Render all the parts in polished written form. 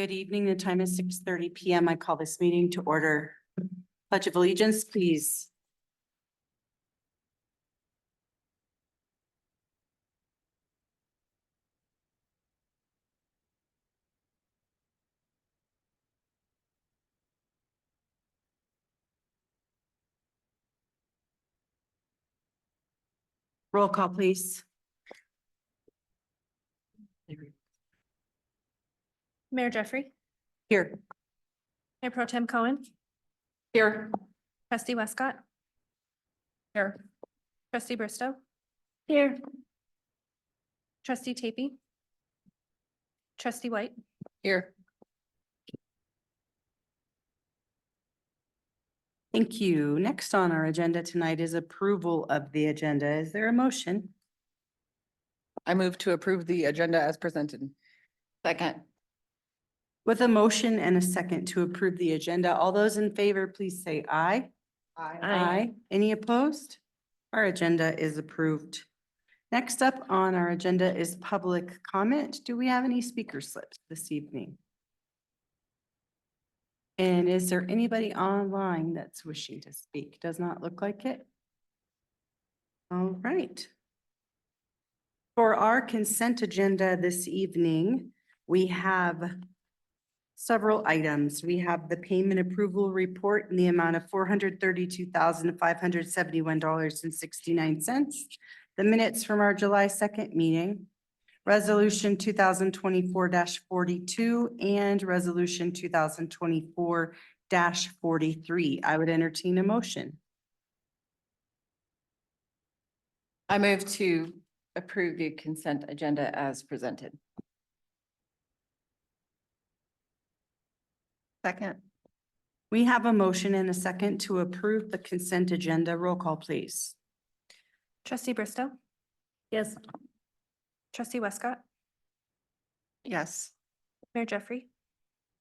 Good evening. The time is 6:30 PM. I call this meeting to order. Pledge of Allegiance, please. Roll call, please. Mayor Jeffrey, Here. Mayor Pro Tem Cohen, Here. Trustee Westcott, Here. Trustee Bristow. Here. Trustee Tapey. Trustee White. Here. Thank you. Next on our agenda tonight is approval of the agenda. Is there a motion? I move to approve the agenda as presented. Second. With a motion and a second to approve the agenda, all those in favor, please say aye. Aye. Any opposed? Our agenda is approved. Next up on our agenda is public comment. Do we have any speaker slips this evening? And is there anybody online that's wishing to speak? Does not look like it. All right. For our consent agenda this evening, we have several items. We have the payment approval report in the amount of $432,571.69. The minutes from our July 2nd meeting, Resolution 2024-42 and Resolution 2024-43. I would entertain a motion. I move to approve the consent agenda as presented. Second. We have a motion and a second to approve the consent agenda. Roll call, please. Trustee Bristow. Yes. Trustee Westcott, Yes. Mayor Jeffrey,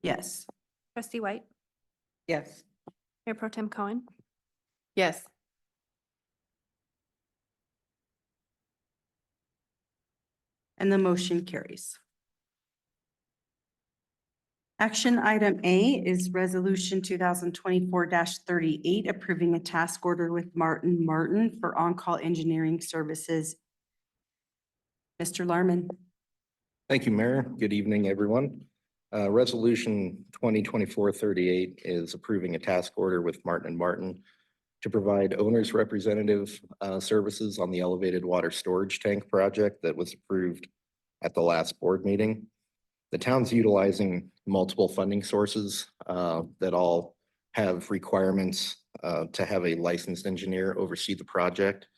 Yes. Trustee White, Yes. Mayor Pro Tem Cohen, Yes. And the motion carries. Action item A is Resolution 2024-38, approving a task order with Martin Martin for on-call engineering services. Mr. Larman. Thank you, Mayor. Good evening, everyone. Resolution 2024-38 is approving a task order with Martin & Martin to provide owner's representative services on the elevated water storage tank project that was approved at the last board meeting. The town's utilizing multiple funding sources that all have requirements to have a licensed engineer oversee the project.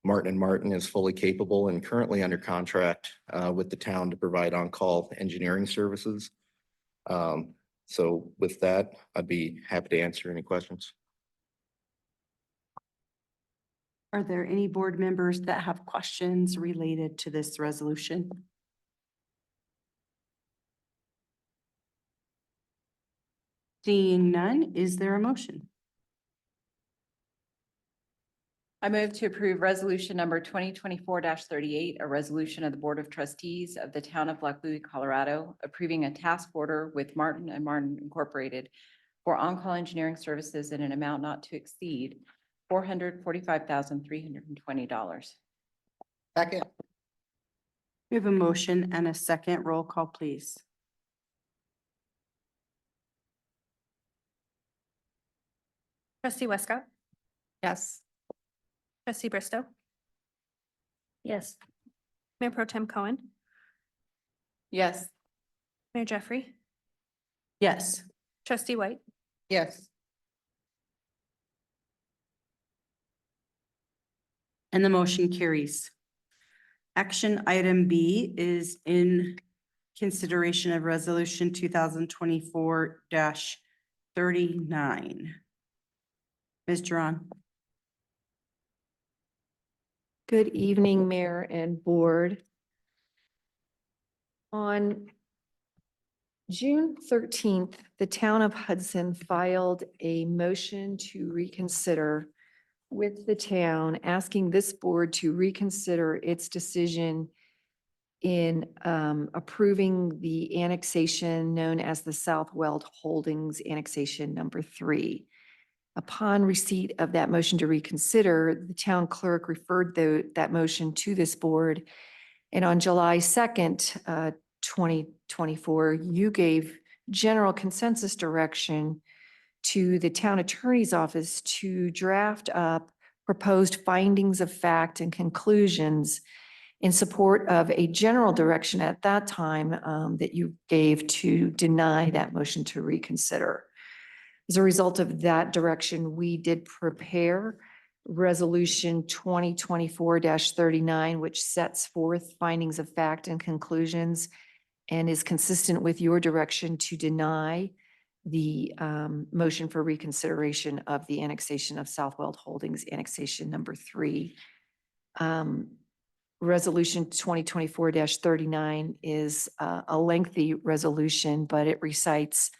Martin & Martin is fully capable and currently under contract with the town to provide on-call engineering services. So with that, I'd be happy to answer any questions. Are there any board members that have questions related to this resolution? Seeing none, is there a motion? I move to approve resolution number 2024-38, a resolution of the Board of Trustees of the Town of Black Louis, Colorado, approving a task order with Martin & Martin Incorporated for on-call engineering services in an amount not to exceed $445,320. Second. We have a motion and a second. Roll call, please. Trustee Westcott, Yes. Trustee Bristow. Yes. Mayor Pro Tem Cohen, Yes. Mayor Jeffrey, Yes. Trustee White, Yes. And the motion carries. Action item B is in consideration of resolution 2024-39. Ms. Duran. Good evening, Mayor and Board. On June 13th, the town of Hudson filed a motion to reconsider with the town, asking this board to reconsider its decision in approving the annexation known as the Southweld Holdings Annexation Number 3. Upon receipt of that motion to reconsider, the town clerk referred that motion to this board. And on July 2nd, 2024, you gave general consensus direction to the town attorney's office to draft up proposed findings of fact and conclusions in support of a general direction at that time that you gave to deny that motion to reconsider. As a result of that direction, we did prepare Resolution 2024-39, which sets forth findings of fact and conclusions and is consistent with your direction to deny the motion for reconsideration of the annexation of Southweld Holdings Annexation Number 3. Resolution 2024-39 is a lengthy resolution, but it recites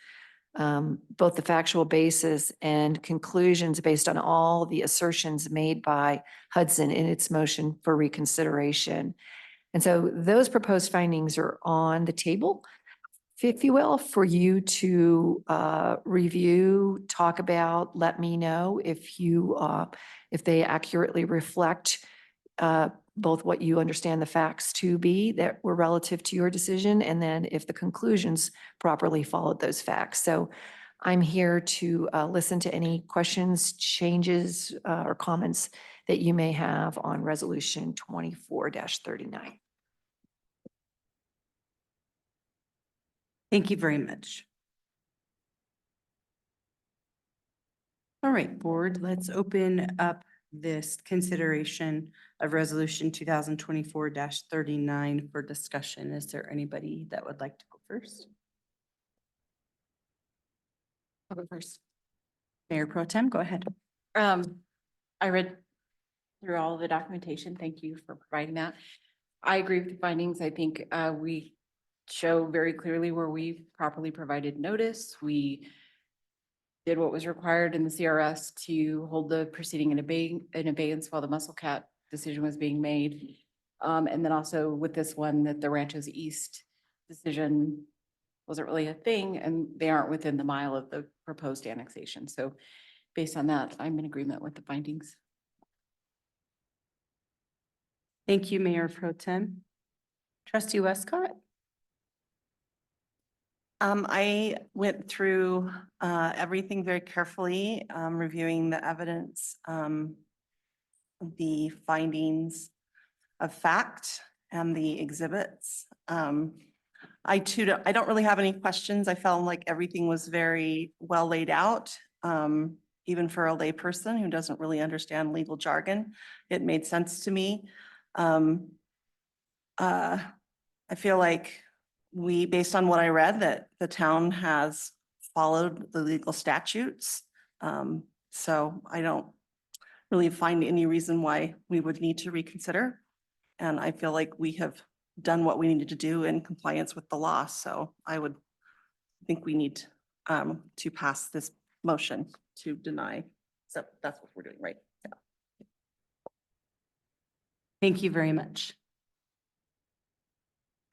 both the factual basis and conclusions based on all the assertions made by Hudson in its motion for reconsideration. And so those proposed findings are on the table, if you will, for you to review, talk about, let me know if they accurately reflect both what you understand the facts to be that were relative to your decision, and then if the conclusions properly followed those facts. So I'm here to listen to any questions, changes, or comments that you may have on Resolution 24-39. Thank you very much. All right, board, let's open up this consideration of Resolution 2024-39 for discussion. Is there anybody that would like to go first? I'll go first. Mayor Pro Tem, go ahead. I read through all of the documentation. Thank you for providing that. I agree with the findings. I think we show very clearly where we properly provided notice. We did what was required in the CRS to hold the proceeding in abeyance while the Muscle Cat decision was being made. And then also with this one, that the Ranchos East decision wasn't really a thing, and they aren't within the mile of the proposed annexation. So based on that, I'm in agreement with the findings. Thank you, Mayor Pro Tem. Trustee Westcott? I went through everything very carefully, reviewing the evidence, the findings of fact and the exhibits. I don't really have any questions. I felt like everything was very well laid out. Even for a layperson who doesn't really understand legal jargon, it made sense to me. I feel like based on what I read, that the town has followed the legal statutes. So I don't really find any reason why we would need to reconsider. And I feel like we have done what we needed to do in compliance with the law. So I would think we need to pass this motion to deny. So that's what we're doing, right? Yeah. Thank you very much.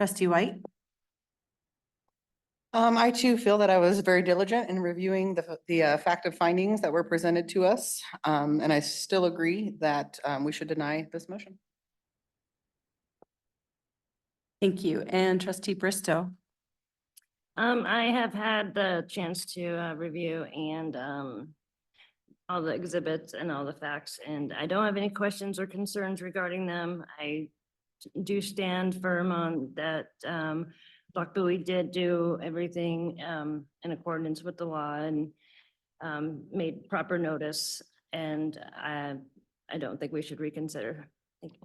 Trustee White? I too feel that I was very diligent in reviewing the fact of findings that were presented to us. And I still agree that we should deny this motion. Thank you. And Trustee Bristow? I have had the chance to review and all the exhibits and all the facts, and I don't have any questions or concerns regarding them. I do stand firm on that. Block Bowie did do everything in accordance with the law and made proper notice, and I don't think we should reconsider. Thank you.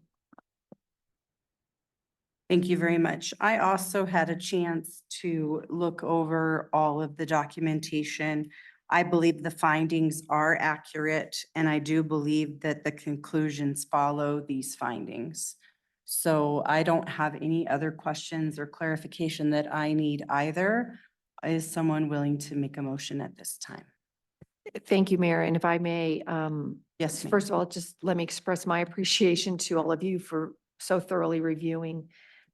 Thank you very much. I also had a chance to look over all of the documentation. I believe the findings are accurate, and I do believe that the conclusions follow these findings. So I don't have any other questions or clarification that I need either. Is someone willing to make a motion at this time? Thank you, Mayor. And if I may, Yes, ma'am. first of all, just let me express my appreciation to all of you for so thoroughly reviewing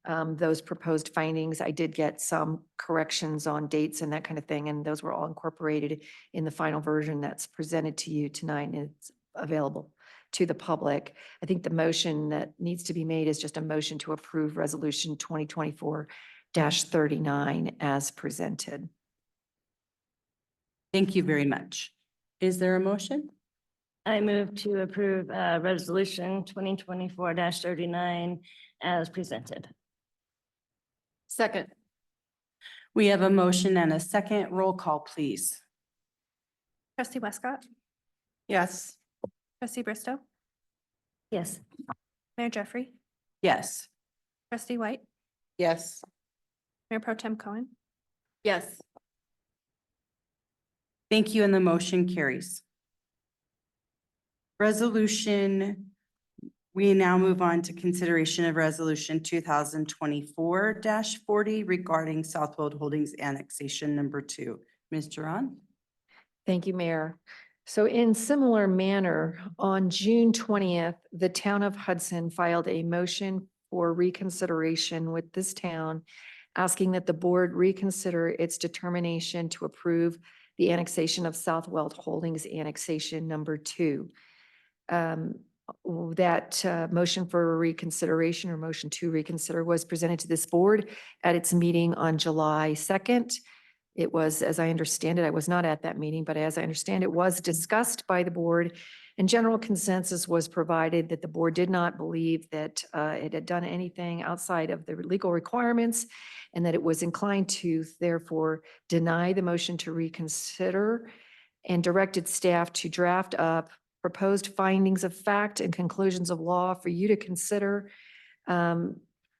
those proposed findings. I did get some corrections on dates and that kind of thing, and those were all incorporated in the final version that's presented to you tonight, and it's available to the public. I think the motion that needs to be made is just a motion to approve Resolution 2024-39 as presented. Thank you very much. Is there a motion? I move to approve Resolution 2024-39 as presented. Second. We have a motion and a second. Roll call, please. Trustee Westcott, Yes. trustee Bristow, Yes. Mayor Jeffrey, Yes. trustee White, Yes. Mayor Pro Tem Cohen. Yes. Thank you, and the motion carries. Resolution, we now move on to consideration of Resolution 2024-40 regarding Southwold Holdings Annexation Number 2. Ms. Duran? Thank you, Mayor. So in similar manner, on June 20th, the town of Hudson filed a motion for reconsideration with this town, asking that the board reconsider its determination to approve the annexation of Southweld Holdings Annexation Number 2. That motion for reconsideration or motion to reconsider was presented to this board at its meeting on July 2nd. It was, as I understand it, I was not at that meeting, but as I understand it was discussed by the board, and general consensus was provided that the board did not believe that it had done anything outside of the legal requirements, and that it was inclined to therefore deny the motion to reconsider, and directed staff to draft up proposed findings of fact and conclusions of law for you to consider that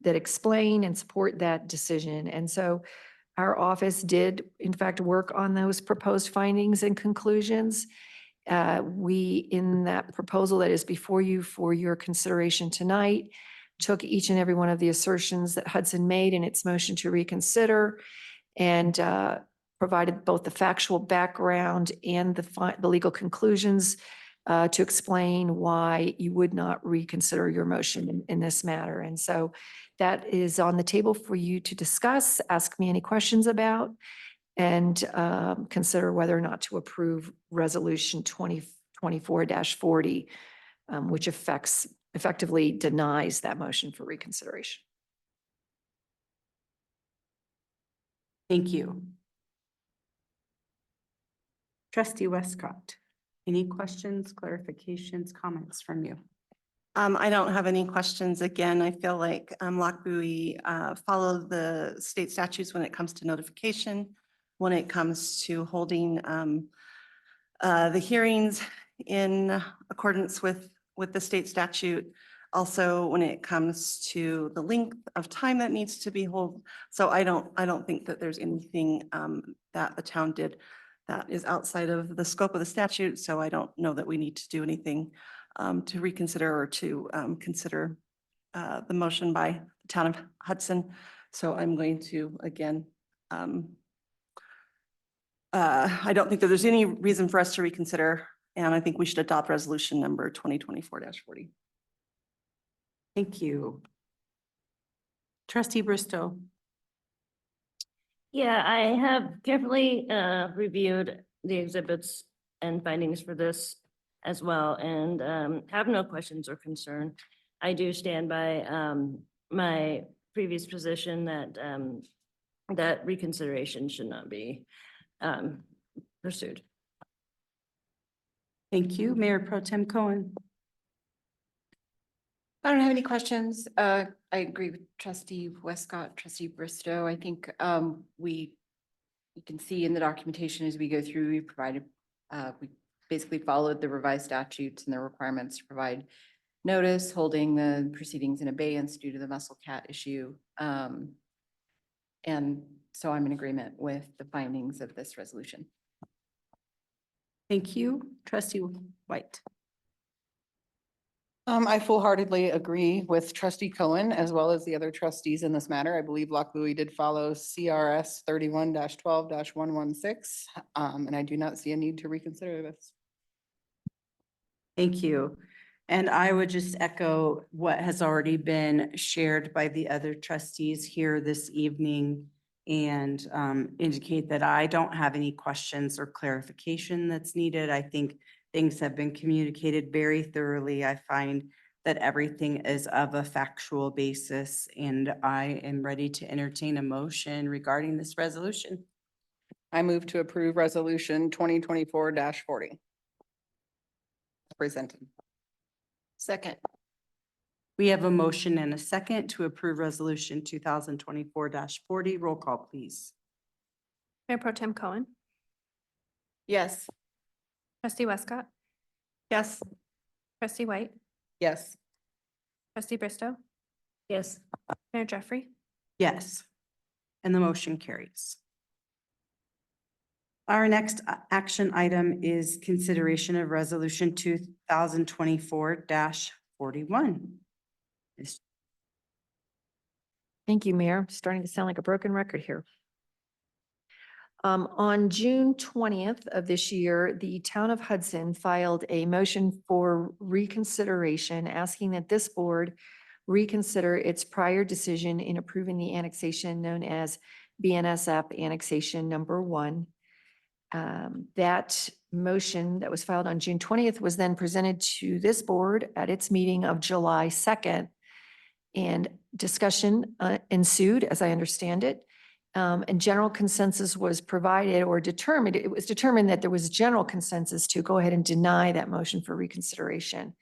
explain and support that decision. And so our office did, in fact, work on those proposed findings and conclusions. We, in that proposal that is before you for your consideration tonight, took each and every one of the assertions that Hudson made in its motion to reconsider and provided both the factual background and the legal conclusions to explain why you would not reconsider your motion in this matter. And so that is on the table for you to discuss, ask me any questions about, and consider whether or not to approve Resolution 2024-40, which effectively denies that motion for reconsideration. Thank you. Trustee Westcott, any questions, clarifications, comments from you? I don't have any questions. Again, I feel like Loch Buoy followed the state statutes when it comes to notification, when it comes to holding the hearings in accordance with the state statute. Also, when it comes to the length of time that needs to be held. So I don't think that there's anything that the town did that is outside of the scope of the statute. So I don't know that we need to do anything to reconsider or to consider the motion by the town of Hudson. So I'm going to, again, I don't think that there's any reason for us to reconsider, and I think we should adopt resolution number 2024-40. Thank you. Trustee Bristow. Yeah, I have carefully reviewed the exhibits and findings for this as well, and have no questions or concern. I do stand by my previous position that that reconsideration should not be pursued. Thank you. Mayor Pro Tem Cohen. I don't have any questions. I agree with trustee Westcott, trustee Bristow. I think you can see in the documentation as we go through, we provided, we basically followed the revised statutes and the requirements to provide notice, holding the proceedings in abeyance due to the mussel cat issue. And so I'm in agreement with the findings of this resolution. Thank you. Trustee White. I full-heartedly agree with trustee Cohen as well as the other trustees in this matter. I believe Loch Buoy did follow CRS 31-12-116, and I do not see a need to reconsider this. Thank you. And I would just echo what has already been shared by the other trustees here this evening and indicate that I don't have any questions or clarification that's needed. I think things have been communicated very thoroughly. I find that everything is of a factual basis, and I am ready to entertain a motion regarding this resolution. I move to approve resolution 2024-40. Presented. Second. We have a motion and a second to approve resolution 2024-40. Roll call, please. Mayor Pro Tem Cohen, Yes. trustee Westcott, Yes. trustee White, Yes. trustee Bristow, Yes. Mayor Jeffrey. Yes. And the motion carries. Our next action item is consideration of resolution 2024-41. Thank you, Mayor. Starting to sound like a broken record here. On June 20th of this year, the town of Hudson filed a motion for reconsideration, asking that this board reconsider its prior decision in approving the annexation known as BNSF Annexation Number 1. That motion that was filed on June 20th was then presented to this board at its meeting of July 2nd. And discussion ensued, as I understand it. And general consensus was provided or determined, it was determined that there was general consensus to go ahead and deny that motion for reconsideration.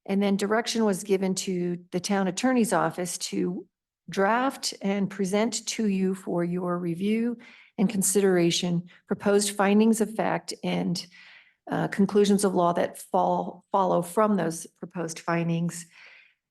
And then direction was given to the town attorney's office to draft and present to you for your review and consideration proposed findings of fact and conclusions of law that follow from those proposed findings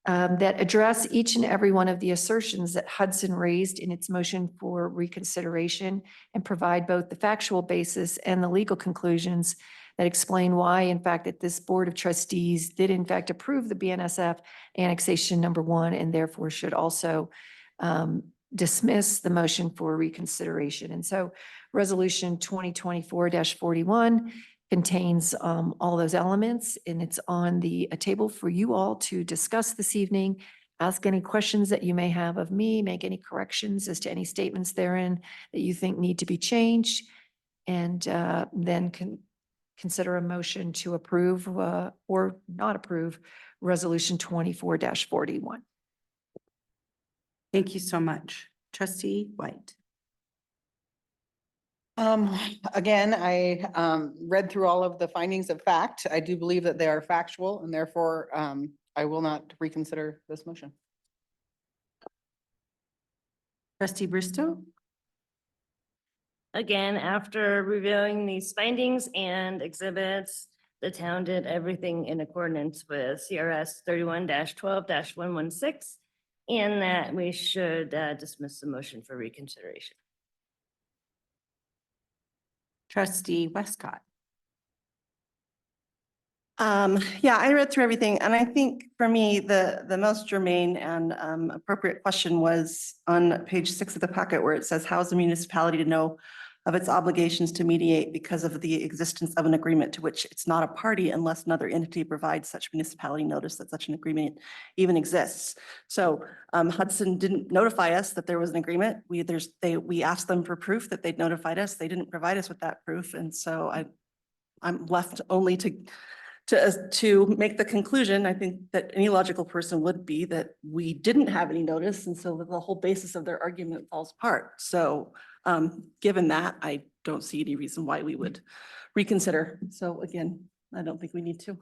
that address each and every one of the assertions that Hudson raised in its motion for reconsideration and provide both the factual basis and the legal conclusions that explain why, in fact, that this Board of Trustees did in fact approve the BNSF Annexation Number 1 and therefore should also dismiss the motion for reconsideration. And so Resolution 2024-41 contains all those elements, and it's on the table for you all to discuss this evening. Ask any questions that you may have of me, make any corrections as to any statements therein that you think need to be changed, and then consider a motion to approve or not approve Resolution 24-41. Thank you so much. Trustee White. Again, I read through all of the findings of fact. I do believe that they are factual and therefore I will not reconsider this motion. Trustee Bristow. Again, after reviewing these findings and exhibits, the town did everything in accordance with CRS 31-12-116, and that we should dismiss the motion for reconsideration. Trustee Westcott. Yeah, I read through everything, and I think for me, the most germane and appropriate question was on page 6 of the packet where it says, how is the municipality to know of its obligations to mediate because of the existence of an agreement to which it's not a party unless another entity provides such municipality notice that such an agreement even exists. So Hudson didn't notify us that there was an agreement. We asked them for proof that they'd notified us. They didn't provide us with that proof. And so I'm left only to make the conclusion, I think that any logical person would be that we didn't have any notice. And so the whole basis of their argument falls apart. So given that, I don't see any reason why we would reconsider. So again, I don't think we need to.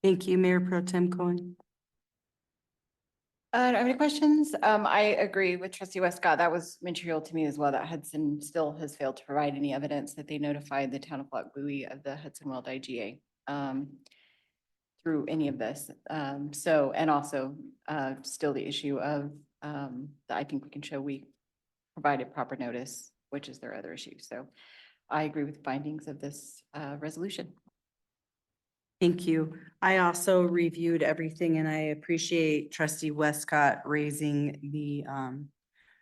Thank you, Mayor Pro Tem Cohen. I don't have any questions. I agree with trustee Westcott. That was material to me as well, that Hudson still has failed to provide any evidence that they notified the town of Loch Buie of the Hudson Weld IGA through any of this. And also still the issue of that I think we can show we provided proper notice, which is their other issue. So I agree with the findings of this resolution. Thank you. I also reviewed everything and I appreciate trustee Westcott raising the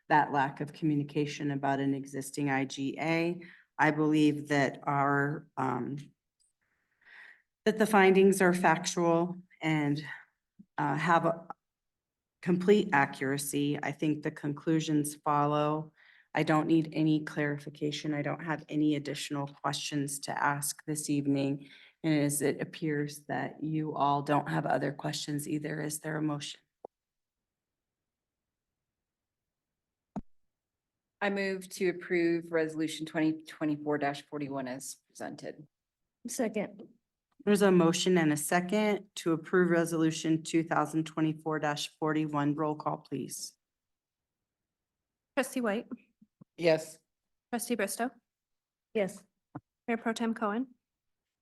that lack of communication about an existing IGA. I believe that our that the findings are factual and have a complete accuracy. I think the conclusions follow. I don't need any clarification. I don't have any additional questions to ask this evening. And as it appears that you all don't have other questions either, is there a motion? I move to approve resolution 2024-41 as presented. Second. There's a motion and a second to approve resolution 2024-41. Roll call, please. Trustee White, Yes. trustee Bristow, Yes. Mayor Pro Tem Cohen,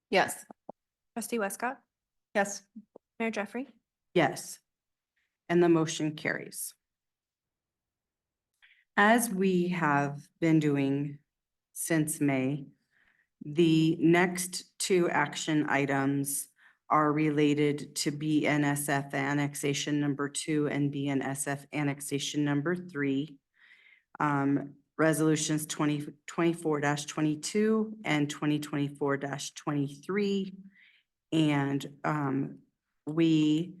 Yes. trustee Westcott, Yes. Mayor Jeffrey. Yes. And the motion carries. As we have been doing since May, the next two action items are related to BNSF annexation number 2 and BNSF annexation number 3. Resolutions 2024-22 and 2024-23. And we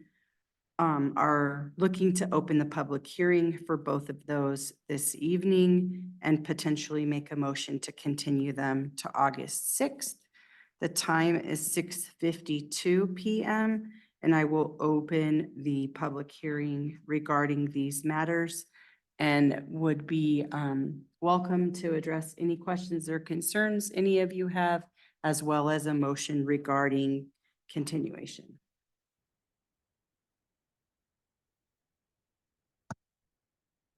are looking to open the public hearing for both of those this evening and potentially make a motion to continue them to August 6th. The time is 6:52 PM, and I will open the public hearing regarding these matters and would be welcome to address any questions or concerns any of you have, as well as a motion regarding continuation.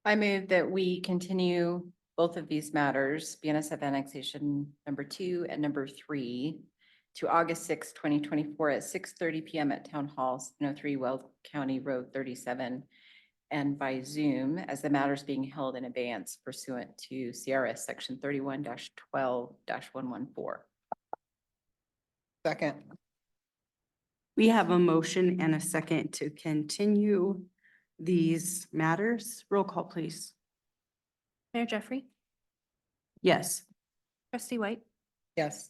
I move that we continue both of these matters, BNSF annexation number 2 and number 3, to August 6, 2024 at 6:30 PM at Town Hall, 703 Weld County Road 37, and by Zoom, as the matter is being held in abeyance pursuant to CRS Section 31-12-114. Second. We have a motion and a second to continue these matters. Roll call, please. Mayor Jeffrey, Yes. trustee White, Yes.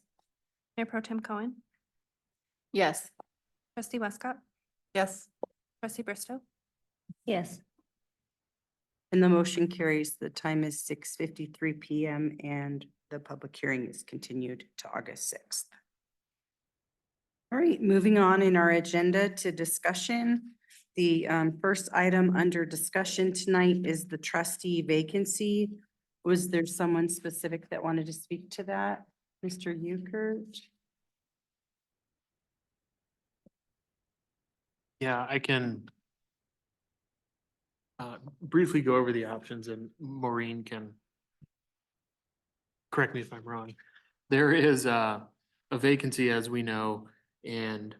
Mayor Pro Tem Cohen, Yes. trustee Westcott, Yes. trustee Bristow, Yes. And the motion carries. The time is 6:53 PM and the public hearing is continued to August 6th. All right, moving on in our agenda to discussion. The first item under discussion tonight is the trustee vacancy. Was there someone specific that wanted to speak to that? Mr. Ukert? Yeah, I can briefly go over the options and Maureen can correct me if I'm wrong. There is a vacancy, as we know, and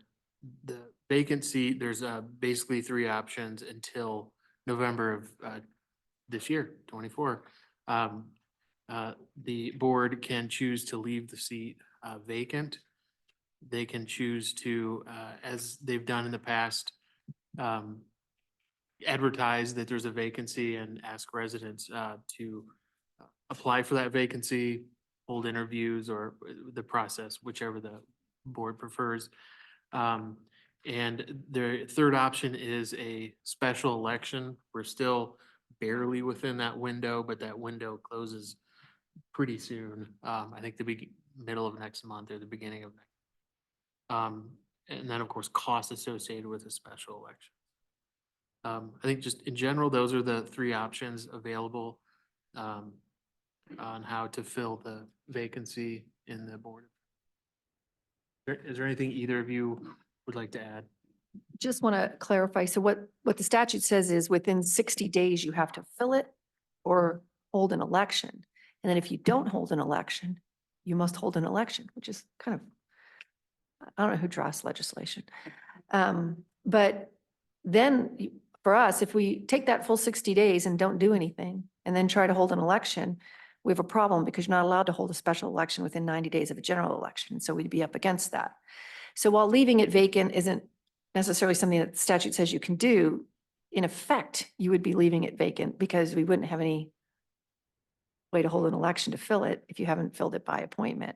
the vacancy, there's basically 3 options until November of this year, 24. The board can choose to leave the seat vacant. They can choose to, as they've done in the past, advertise that there's a vacancy and ask residents to apply for that vacancy, hold interviews, or the process, whichever the board prefers. And the third option is a special election. We're still barely within that window, but that window closes pretty soon. I think the middle of next month or the beginning of next. And then, of course, costs associated with a special election. I think just in general, those are the 3 options available on how to fill the vacancy in the board. Is there anything either of you would like to add? Just want to clarify. So what the statute says is within 60 days, you have to fill it or hold an election. And then if you don't hold an election, you must hold an election, which is kind of, I don't know who drafts legislation. But then for us, if we take that full 60 days and don't do anything and then try to hold an election, we have a problem because you're not allowed to hold a special election within 90 days of a general election. So we'd be up against that. So while leaving it vacant isn't necessarily something that the statute says you can do, in effect, you would be leaving it vacant because we wouldn't have any way to hold an election to fill it if you haven't filled it by appointment.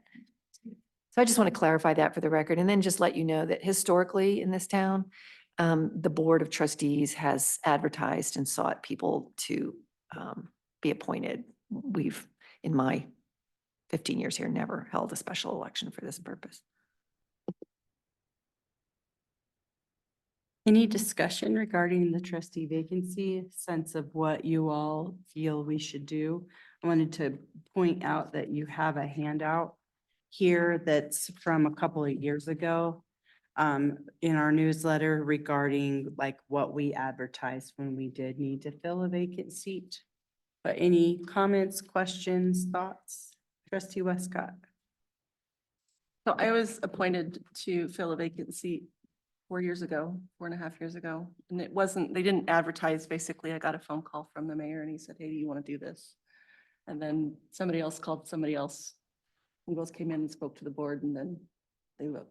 So I just want to clarify that for the record and then just let you know that historically in this town, the Board of Trustees has advertised and sought people to be appointed. We've, in my 15 years here, never held a special election for this purpose. Any discussion regarding the trustee vacancy, sense of what you all feel we should do? I wanted to point out that you have a handout here that's from a couple of years ago in our newsletter regarding like what we advertised when we did need to fill a vacant seat. But any comments, questions, thoughts? Trustee Westcott? So I was appointed to fill a vacant seat 4 years ago, 4.5 years ago. And it wasn't, they didn't advertise. Basically, I got a phone call from the mayor and he said, hey, do you want to do this? And then somebody else called somebody else. We both came in and spoke to the board and then they vote.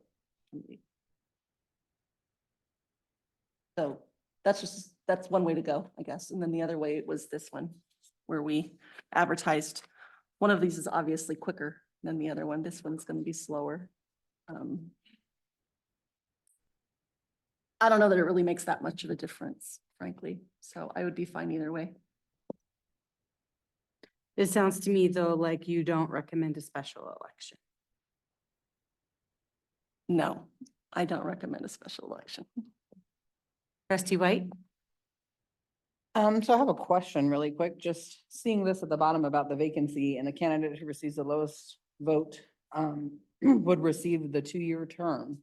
So that's one way to go, I guess. And then the other way was this one where we advertised. One of these is obviously quicker than the other one. This one's going to be slower. I don't know that it really makes that much of a difference, frankly. So I would be fine either way. It sounds to me though, like you don't recommend a special election. No, I don't recommend a special election. Trustee White? So I have a question really quick, just seeing this at the bottom about the vacancy and the candidate who receives the lowest vote would receive the 2-year term.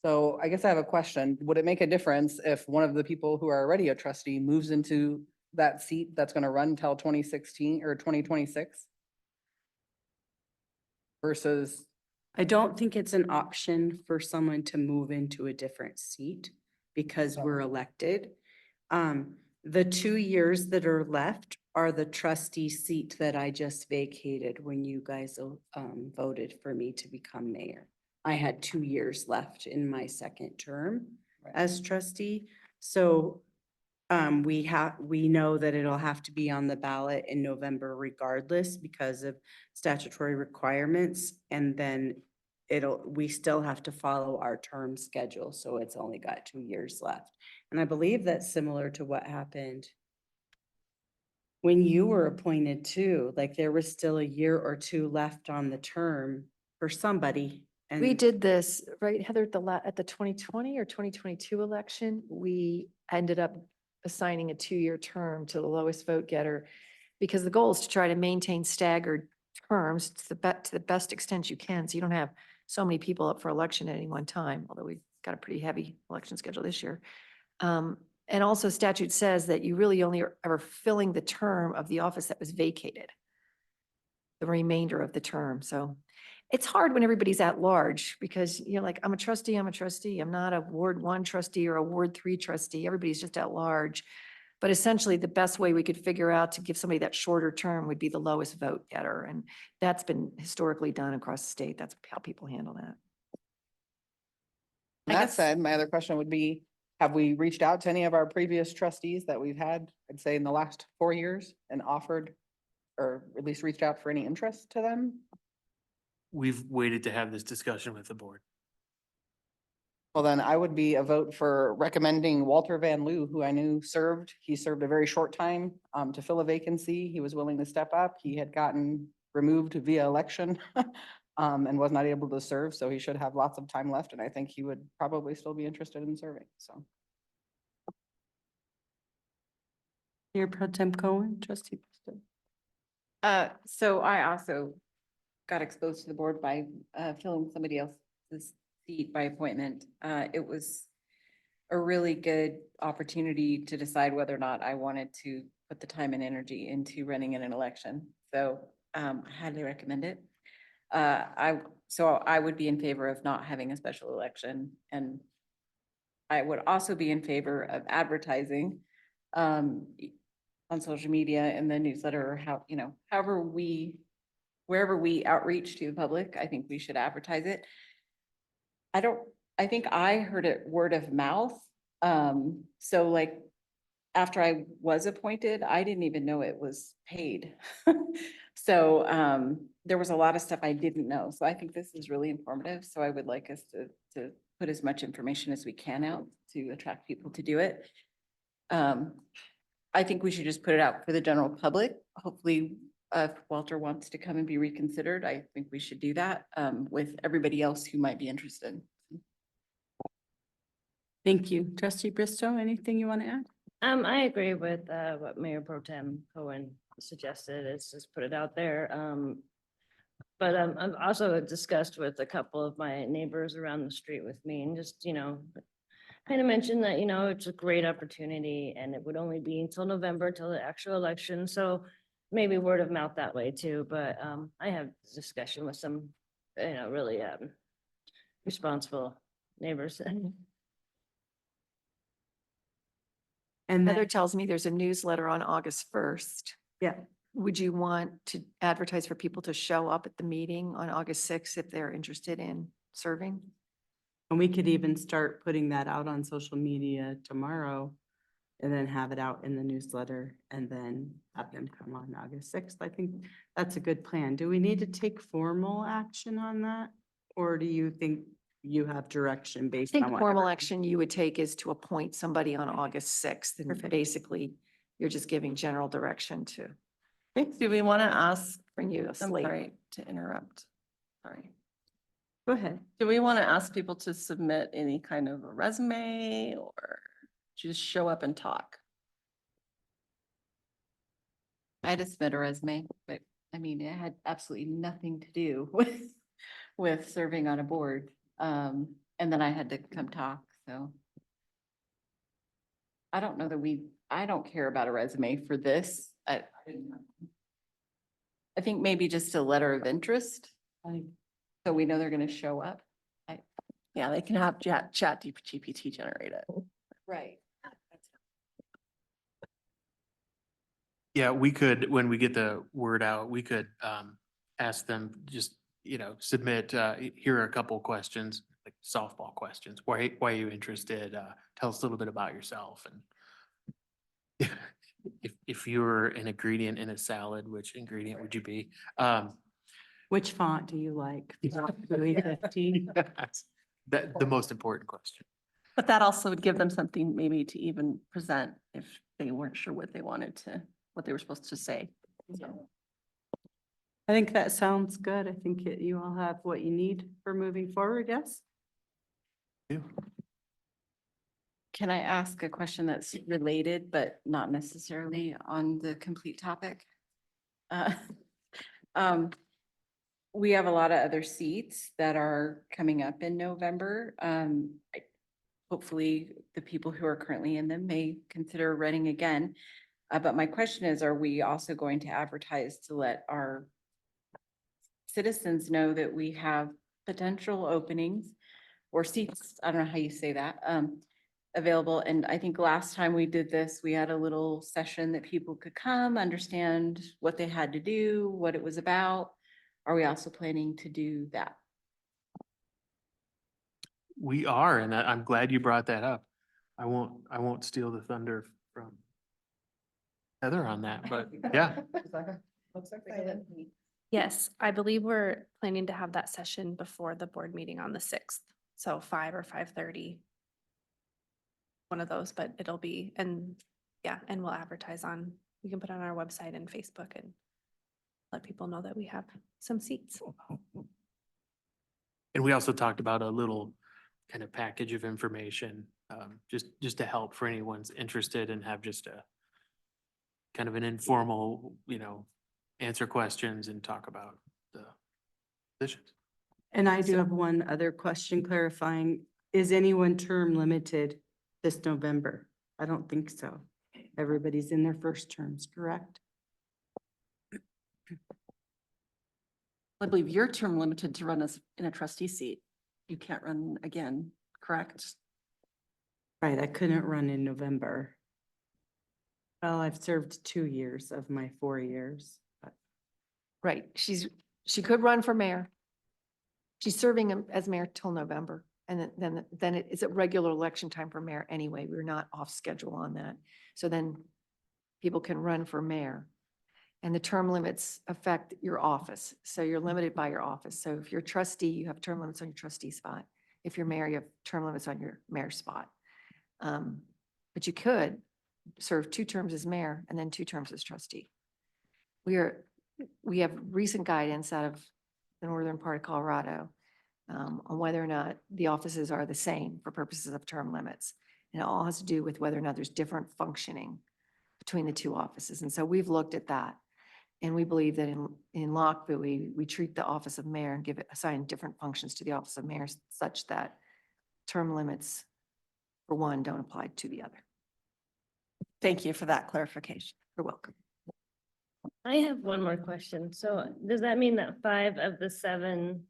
So I guess I have a question. Would it make a difference if one of the people who are already a trustee moves into that seat that's going to run till 2016 or 2026? Versus, I don't think it's an option for someone to move into a different seat because we're elected. The 2 years that are left are the trustee seat that I just vacated when you guys voted for me to become mayor. I had 2 years left in my second term as trustee. So we know that it'll have to be on the ballot in November regardless because of statutory requirements. And then we still have to follow our term schedule. So it's only got 2 years left. And I believe that's similar to what happened when you were appointed too, like there was still a year or two left on the term for somebody. And We did this, right, Heather, at the 2020 or 2022 election, we ended up assigning a 2-year term to the lowest vote getter because the goal is to try to maintain staggered terms to the best extent you can. So you don't have so many people up for election at any one time, although we've got a pretty heavy election schedule this year. And also statute says that you really only are ever filling the term of the office that was vacated, the remainder of the term. So it's hard when everybody's at large because you're like, I'm a trustee. I'm not a Ward 1 trustee or a Ward 3 trustee. Everybody's just at large. But essentially the best way we could figure out to give somebody that shorter term would be the lowest vote getter. And that's been historically done across the state. That's how people handle that. that said, my other question would be, have we reached out to any of our previous trustees that we've had, I'd say in the last 4 years and offered or at least reached out for any interest to them? We've waited to have this discussion with the board. Well, then I would be a vote for recommending Walter Van Loo, who I knew served. He served a very short time to fill a vacancy. He was willing to step up. He had gotten removed via election and was not able to serve, so he should have lots of time left. And I think he would probably still be interested in serving, so. Mayor Pro Tem Cohen, trustee. Bristow. So I also got exposed to the board by filling somebody else's seat by appointment. It was a really good opportunity to decide whether or not I wanted to put the time and energy into running in an election. So I highly recommend it. So I would be in favor of not having a special election, and I would also be in favor of advertising on social media and the newsletter, or how, wherever we outreach to the public, I think we should advertise it. I think I heard it word of mouth. So like, after I was appointed, I didn't even know it was paid. So there was a lot of stuff I didn't know. So I think this is really informative. So I would like us to put as much information as we can out to attract people to do it. I think we should just put it out for the general public. Hopefully, if Walter wants to come and be reconsidered, I think we should do that with everybody else who might be interested. Thank you. Trustee Bristow, anything you want to add? I agree with what Mayor Pro Tem Cohen suggested, is just put it out there. But I've also discussed with a couple of my neighbors around the street with me and just, kind of mentioned that, it's a great opportunity and it would only be until November, till the actual election. So maybe word of mouth that way too. But I have discussion with some, really responsible neighbors. And Heather then, tells me there's a newsletter on August 1st. yeah, Would you want to advertise for people to show up at the meeting on August 6th if they're interested in serving? and we could even start putting that out on social media tomorrow and then have it out in the newsletter and then have them come on August 6th. I think that's a good plan. Do we need to take formal action on that? Or do you think you have direction I based think on what? formal action you would take is to appoint somebody on August 6th. And Perfect. basically, you're just giving general direction to Do we want to ask, bring you a I'm slate. sorry to interrupt. Sorry. Go ahead. Do we want to ask people to submit any kind of a resume or just show up and talk? I had to submit a resume, but I mean, it had absolutely nothing to do with serving on a board. And then I had to come talk, so. I don't know that I don't care about a resume for this. I think maybe just a letter of interest. So we know they're gonna show up. Yeah, they can have chat GPT generate it. Right. Yeah, we could, when we get the word out, we could ask them just, submit, here are a couple questions, like softball questions. Why are you interested? Tell us a little bit about yourself and if you were an ingredient in a salad, which ingredient would you be? Which font do you like? Louis 15? The most important question. But that also would give them something maybe to even present if they weren't sure what they were supposed to say. So, I think that sounds good. I think you all have what you need for moving forward, yes? Can I ask a question that's related, but not necessarily on the complete topic? We have a lot of other seats that are coming up in November. Hopefully, the people who are currently in them may consider running again. But my question is, are we also going to advertise to let our citizens know that we have potential openings or seats, I don't know how you say that, available? And I think last time we did this, we had a little session that people could come, understand what they had to do, what it was about. Are we also planning to do that? We are, and I'm glad you brought that up. I won't steal the thunder from Heather on that, but yeah. Yes, I believe we're planning to have that session before the board meeting on the 6th. So 5 or 5:30. One of those, but it'll be, and we'll advertise we can put it on our website and Facebook and let people know that we have some seats. And we also talked about a little kind of package of information, just to help for anyone's interested and have just a kind of an informal, answer questions and talk about the positions. And I do have one other question clarifying. Is anyone term limited this November? I don't think so. Everybody's in their first terms, correct? I believe you're term limited to run as in a trustee seat. You can't run again, correct? Right, I couldn't run in November. Well, I've served 2 years of my 4 years. But Right. She could run for mayor. She's serving as mayor till November. And then it's a regular election time for mayor anyway. We're not off schedule on that. So then people can run for mayor. And the term limits affect your office. So you're limited by your office. So if you're trustee, you have term limits on your trustee spot. If you're mayor, you have term limits on your mayor spot. But you could serve 2 terms as mayor and then 2 terms as trustee. We have recent guidance out of the northern part of Colorado on whether or not the offices are the same for purposes of term limits. And it all has to do with whether or not there's different functioning between the 2 offices. And so we've looked at that. And we believe that in Lockville, we treat the office of mayor and assign different functions to the office of mayor such that term limits for one don't apply to the other. Thank you for that clarification. You're welcome. I have one more question. So does that mean that 5 of the 7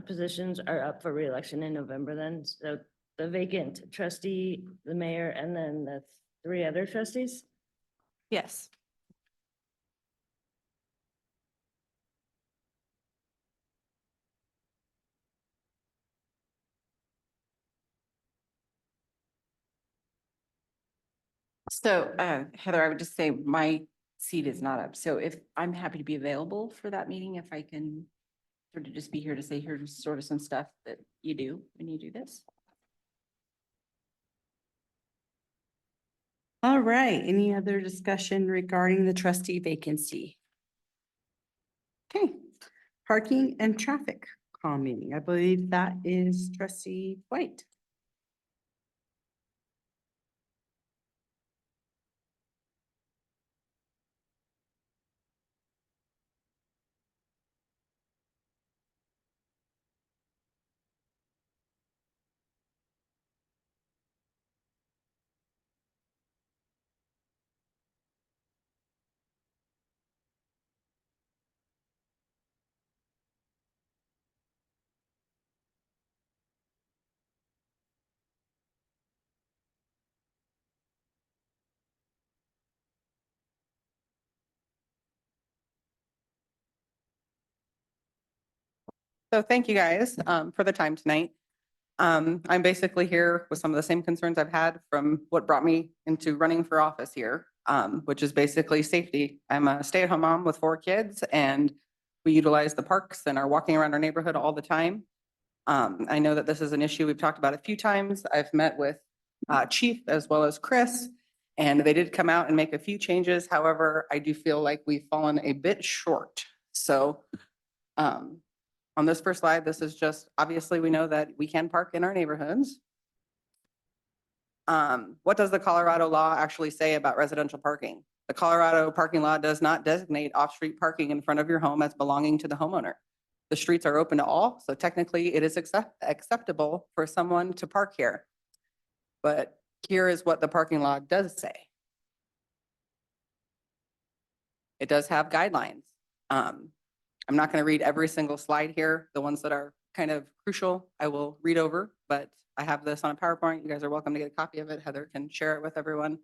positions are up for reelection in November then? So the vacant trustee, the mayor, and then the 3 other trustees? Yes. So, Heather, I would just say my seat is not up. So if I'm happy to be available for that meeting, if I can sort of just be here to say, here's sort of some stuff that you do when you do this. All right, any other discussion regarding the trustee vacancy? Okay, parking and traffic calming. I believe that is trustee White. So thank you guys for the time tonight. I'm basically here with some of the same concerns I've had from what brought me into running for office here, which is basically safety. I'm a stay-at-home mom with 4 kids and we utilize the parks and are walking around our neighborhood all the time. I know that this is an issue we've talked about a few times. I've met with Chief as well as Chris, and they did come out and make a few changes. However, I do feel like we've fallen a bit short. So on this first slide, this is just, obviously, we know that we can park in our neighborhoods. What does the Colorado law actually say about residential parking? The Colorado parking law does not designate off-street parking in front of your home as belonging to the homeowner. The streets are open to all, so technically it is acceptable for someone to park here. But here is what the parking law does say. It does have guidelines. I'm not going to read every single slide here. The ones that are kind of crucial, I will read over, but I have this on a PowerPoint. You guys are welcome to get a copy of it. Heather can share it with everyone.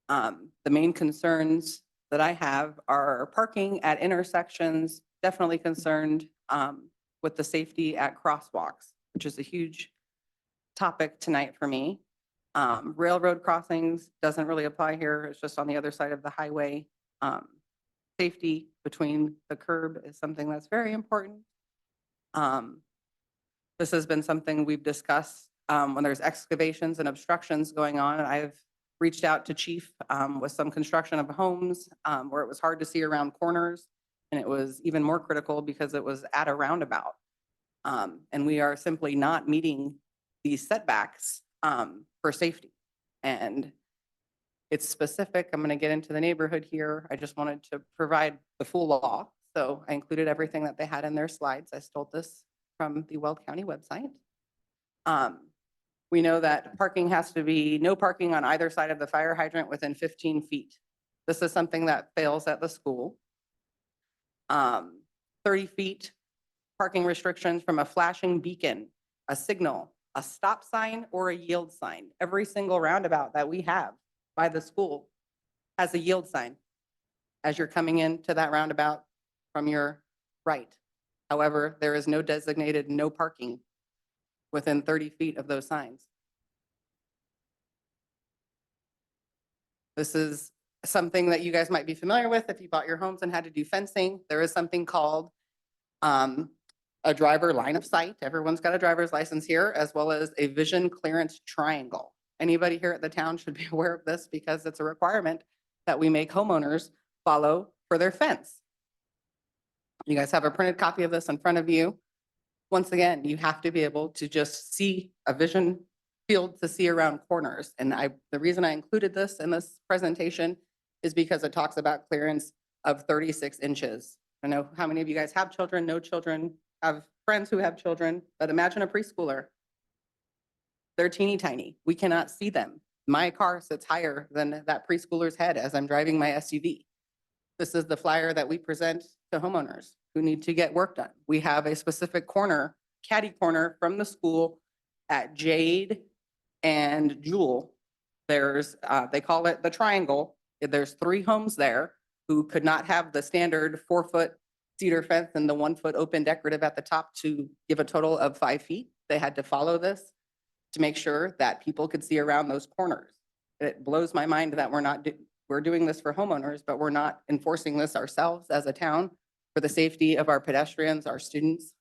The main concerns that I have are parking at intersections, definitely concerned with the safety at crosswalks, which is a huge topic tonight for me. Railroad crossings doesn't really apply here. It's just on the other side of the highway. Safety between the curb is something that's very important. This has been something we've discussed when there's excavations and obstructions going on. I've reached out to Chief with some construction of homes where it was hard to see around corners. And it was even more critical because it was at a roundabout. And we are simply not meeting these setbacks for safety. And it's specific. I'm going to get into the neighborhood here. I just wanted to provide the full law. So I included everything that they had in their slides. I stole this from the Weld County website. We know that parking has to be no parking on either side of the fire hydrant within 15 feet. This is something that fails at the school. 30 feet parking restrictions from a flashing beacon, a signal, a stop sign, or a yield sign. Every single roundabout that we have by the school has a yield sign as you're coming into that roundabout from your right. However, there is no designated no parking within 30 feet of those signs. This is something that you guys might be familiar with if you bought your homes and had to do fencing. There is something called a driver line of sight. Everyone's got a driver's license here, as well as a vision clearance triangle. Anybody here at the town should be aware of this because it's a requirement that we make homeowners follow for their fence. You guys have a printed copy of this in front of you. Once again, you have to be able to just see a vision field to see around corners. And the reason I included this in this presentation is because it talks about clearance of 36 inches. I know how many of you guys have children, no children, have friends who have children, but imagine a preschooler. They're teeny tiny. We cannot see them. My car sits higher than that preschooler's head as I'm driving my SUV. This is the flyer that we present to homeowners who need to get work done. We have a specific corner, catty corner from the school at Jade and Jewel. There's, they call it the triangle. There's 3 homes there who could not have the standard 4-foot cedar fence and the 1-foot open decorative at the top to give a total of 5 feet. They had to follow this to make sure that people could see around those corners. It blows my mind that we're doing this for homeowners, but we're not enforcing this ourselves as a town for the safety of our pedestrians, our students.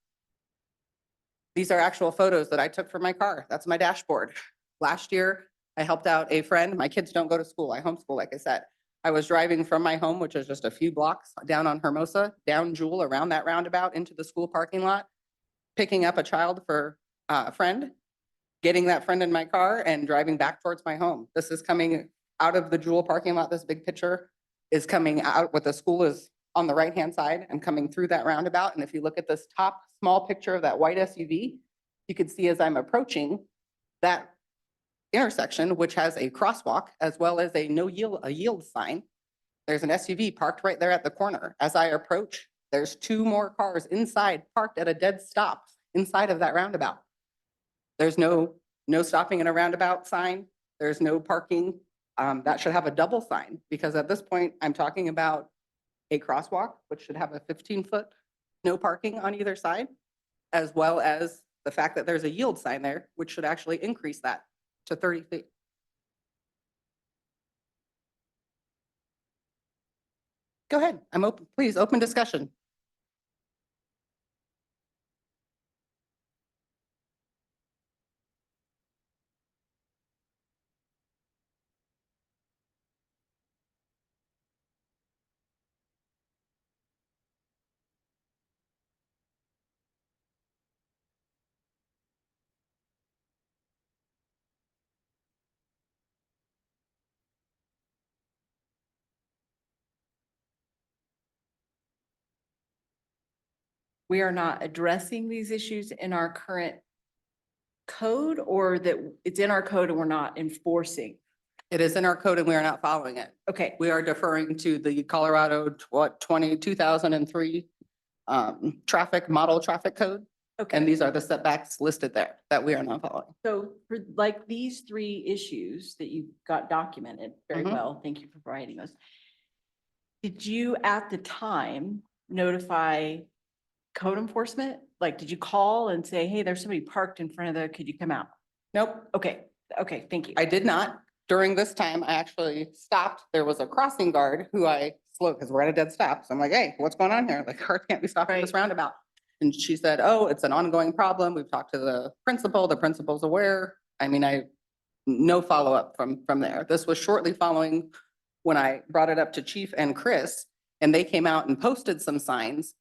These are actual photos that I took from my car. That's my dashboard. Last year, I helped out a friend. My kids don't go to school. I homeschool, like I said. I was driving from my home, which is just a few blocks down on Hermosa, down Jewel, around that roundabout into the school parking lot, picking up a child for a friend, getting that friend in my car and driving back towards my home. This is coming out of the Jewel parking lot. This big picture is coming out what the school is on the right-hand side and coming through that roundabout. And if you look at this top small picture of that white SUV, you can see as I'm approaching that intersection, which has a crosswalk as well as a yield sign. There's an SUV parked right there at the corner. As I approach, there's 2 more cars inside parked at a dead stop inside of that roundabout. There's no stopping in a roundabout sign. There's no parking. That should have a double sign because at this point I'm talking about a crosswalk, which should have a 15-foot no parking on either side, as well as the fact that there's a yield sign there, which should actually increase that to 30 feet. Go ahead. I'm open, please, open discussion. We are not addressing these issues in our current code, or that it's in our code and we're not enforcing? It is in our code and we are not following it. Okay, We are deferring to the Colorado 2003 traffic model traffic code. okay. And these are the setbacks listed there that we are not following. So for like these 3 issues that you got documented very Mhm. well, thank you for providing those. Did you at the time notify code enforcement? Like, did you call and say, hey, there's somebody parked in front of the, could you come out? Nope, Okay, okay, thank you. I did not. During this time, I actually stopped. There was a crossing guard who I slowed because we're at a dead stop. So I'm like, hey, what's going on here? Like, cars can't be stopping this roundabout. And she said, oh, it's an ongoing problem. We've talked to the principal. The principal's aware. I mean, no follow-up from there. This was shortly following when I brought it up to Chief and Chris, and they came out and posted some signs.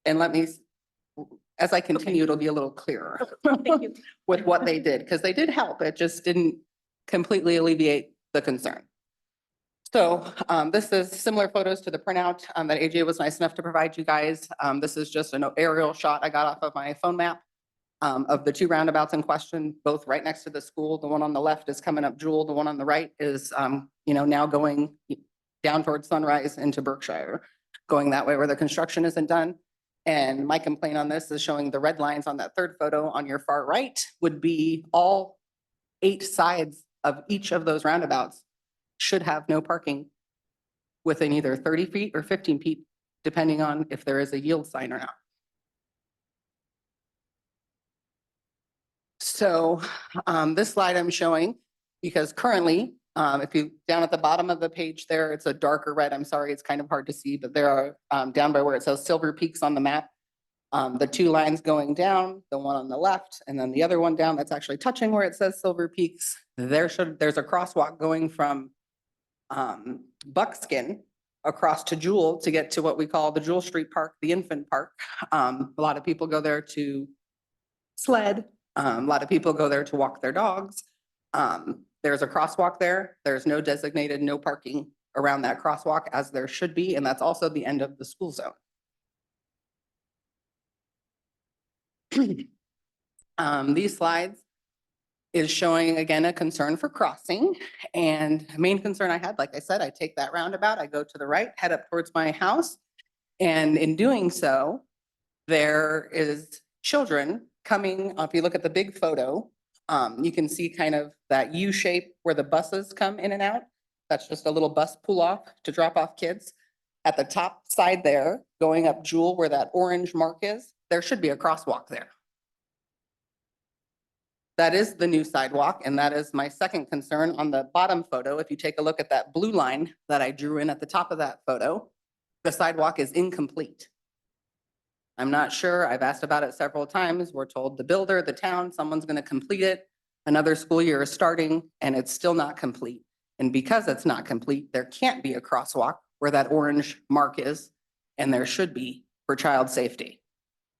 And as I continue, it'll be a little clearer Thank you. with what they did, because they did help. It just didn't completely alleviate the concern. So this is similar photos to the printout that AJ was nice enough to provide you guys. This is just an aerial shot I got off of my phone map of the 2 roundabouts in question, both right next to the school. The one on the left is coming up Jewel. The one on the right is, now going down towards Sunrise into Berkshire, going that way where the construction isn't done. And my complaint on this is showing the red lines on that 3rd photo on your far right would be all 8 sides of each of those roundabouts should have no parking within either 30 feet or 15 feet, depending on if there is a yield sign or not. So this slide I'm showing, because currently, if you, down at the bottom of the page there, it's a darker red. I'm sorry, it's kind of hard to see, but there are, down by where it says Silver Peaks on the map, the two lines going down, the one on the left, and then the other one down that's actually touching where it says Silver Peaks. There's a crosswalk going from Buckskin across to Jewel to get to what we call the Jewel Street Park, the infant park. A lot of people go there to sled. A lot of people go there to walk their dogs. There's a crosswalk there. There's no designated, no parking around that crosswalk as there should be, and that's also the end of the school zone. These slides is showing, again, a concern for crossing. And the main concern I had, like I said, I take that roundabout, I go to the right, head up towards my house. And in doing so, there is children coming, if you look at the big photo, you can see kind of that U shape where the buses come in and out. That's just a little bus pull off to drop off kids. At the top side there, going up Jewel where that orange mark is, there should be a crosswalk there. That is the new sidewalk, and that is my second concern on the bottom photo. If you take a look at that blue line that I drew in at the top of that photo, the sidewalk is incomplete. I'm not sure. I've asked about it several times. We're told the builder, the town, someone's going to complete it. Another school year is starting and it's still not complete. And because it's not complete, there can't be a crosswalk where that orange mark is, and there should be for child safety.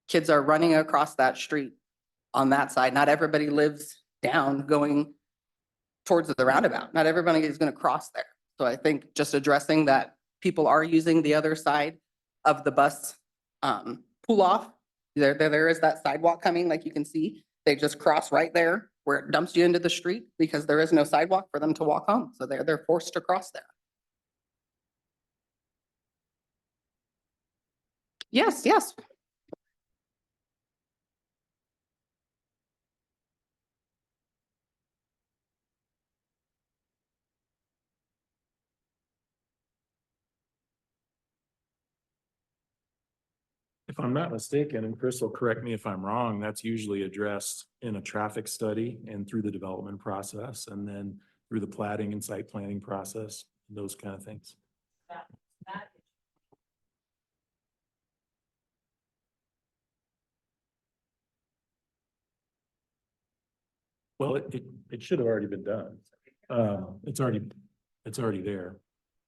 Kids are running across that street on that side. Not everybody lives down going towards the roundabout. Not everybody is going to cross there. So I think just addressing that people are using the other side of the bus pull off. There is that sidewalk coming, like you can see. They just cross right there where it dumps you into the street because there is no sidewalk for them to walk home. So they're forced to cross there. Yes, yes. If I'm not mistaken, and Chris will correct me if I'm wrong, that's usually addressed in a traffic study and through the development process and then through the plating and site planning process, those kind of things. Well, it should have already been done. It's already there.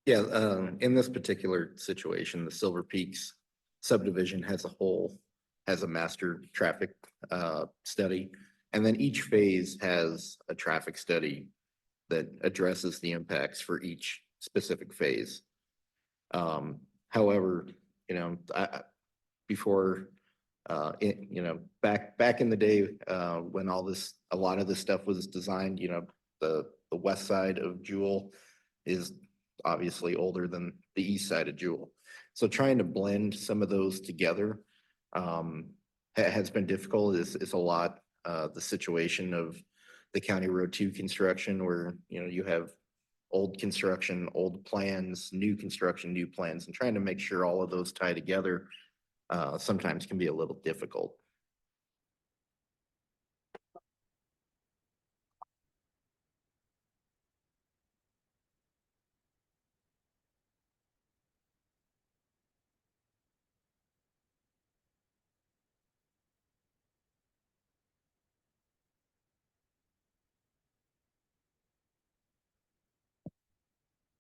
Yeah, in this particular situation, the Silver Peaks subdivision has a master traffic study. And then each phase has a traffic study that addresses the impacts for each specific phase. However, before, back in the day, when a lot of this stuff was designed, the west side of Jewel is obviously older than the east side of Jewel. So trying to blend some of those together has been difficult. It's a lot, the situation of the County Road 2 construction where, you have old construction, old plans, new construction, new plans, and trying to make sure all of those tie together sometimes can be a little difficult.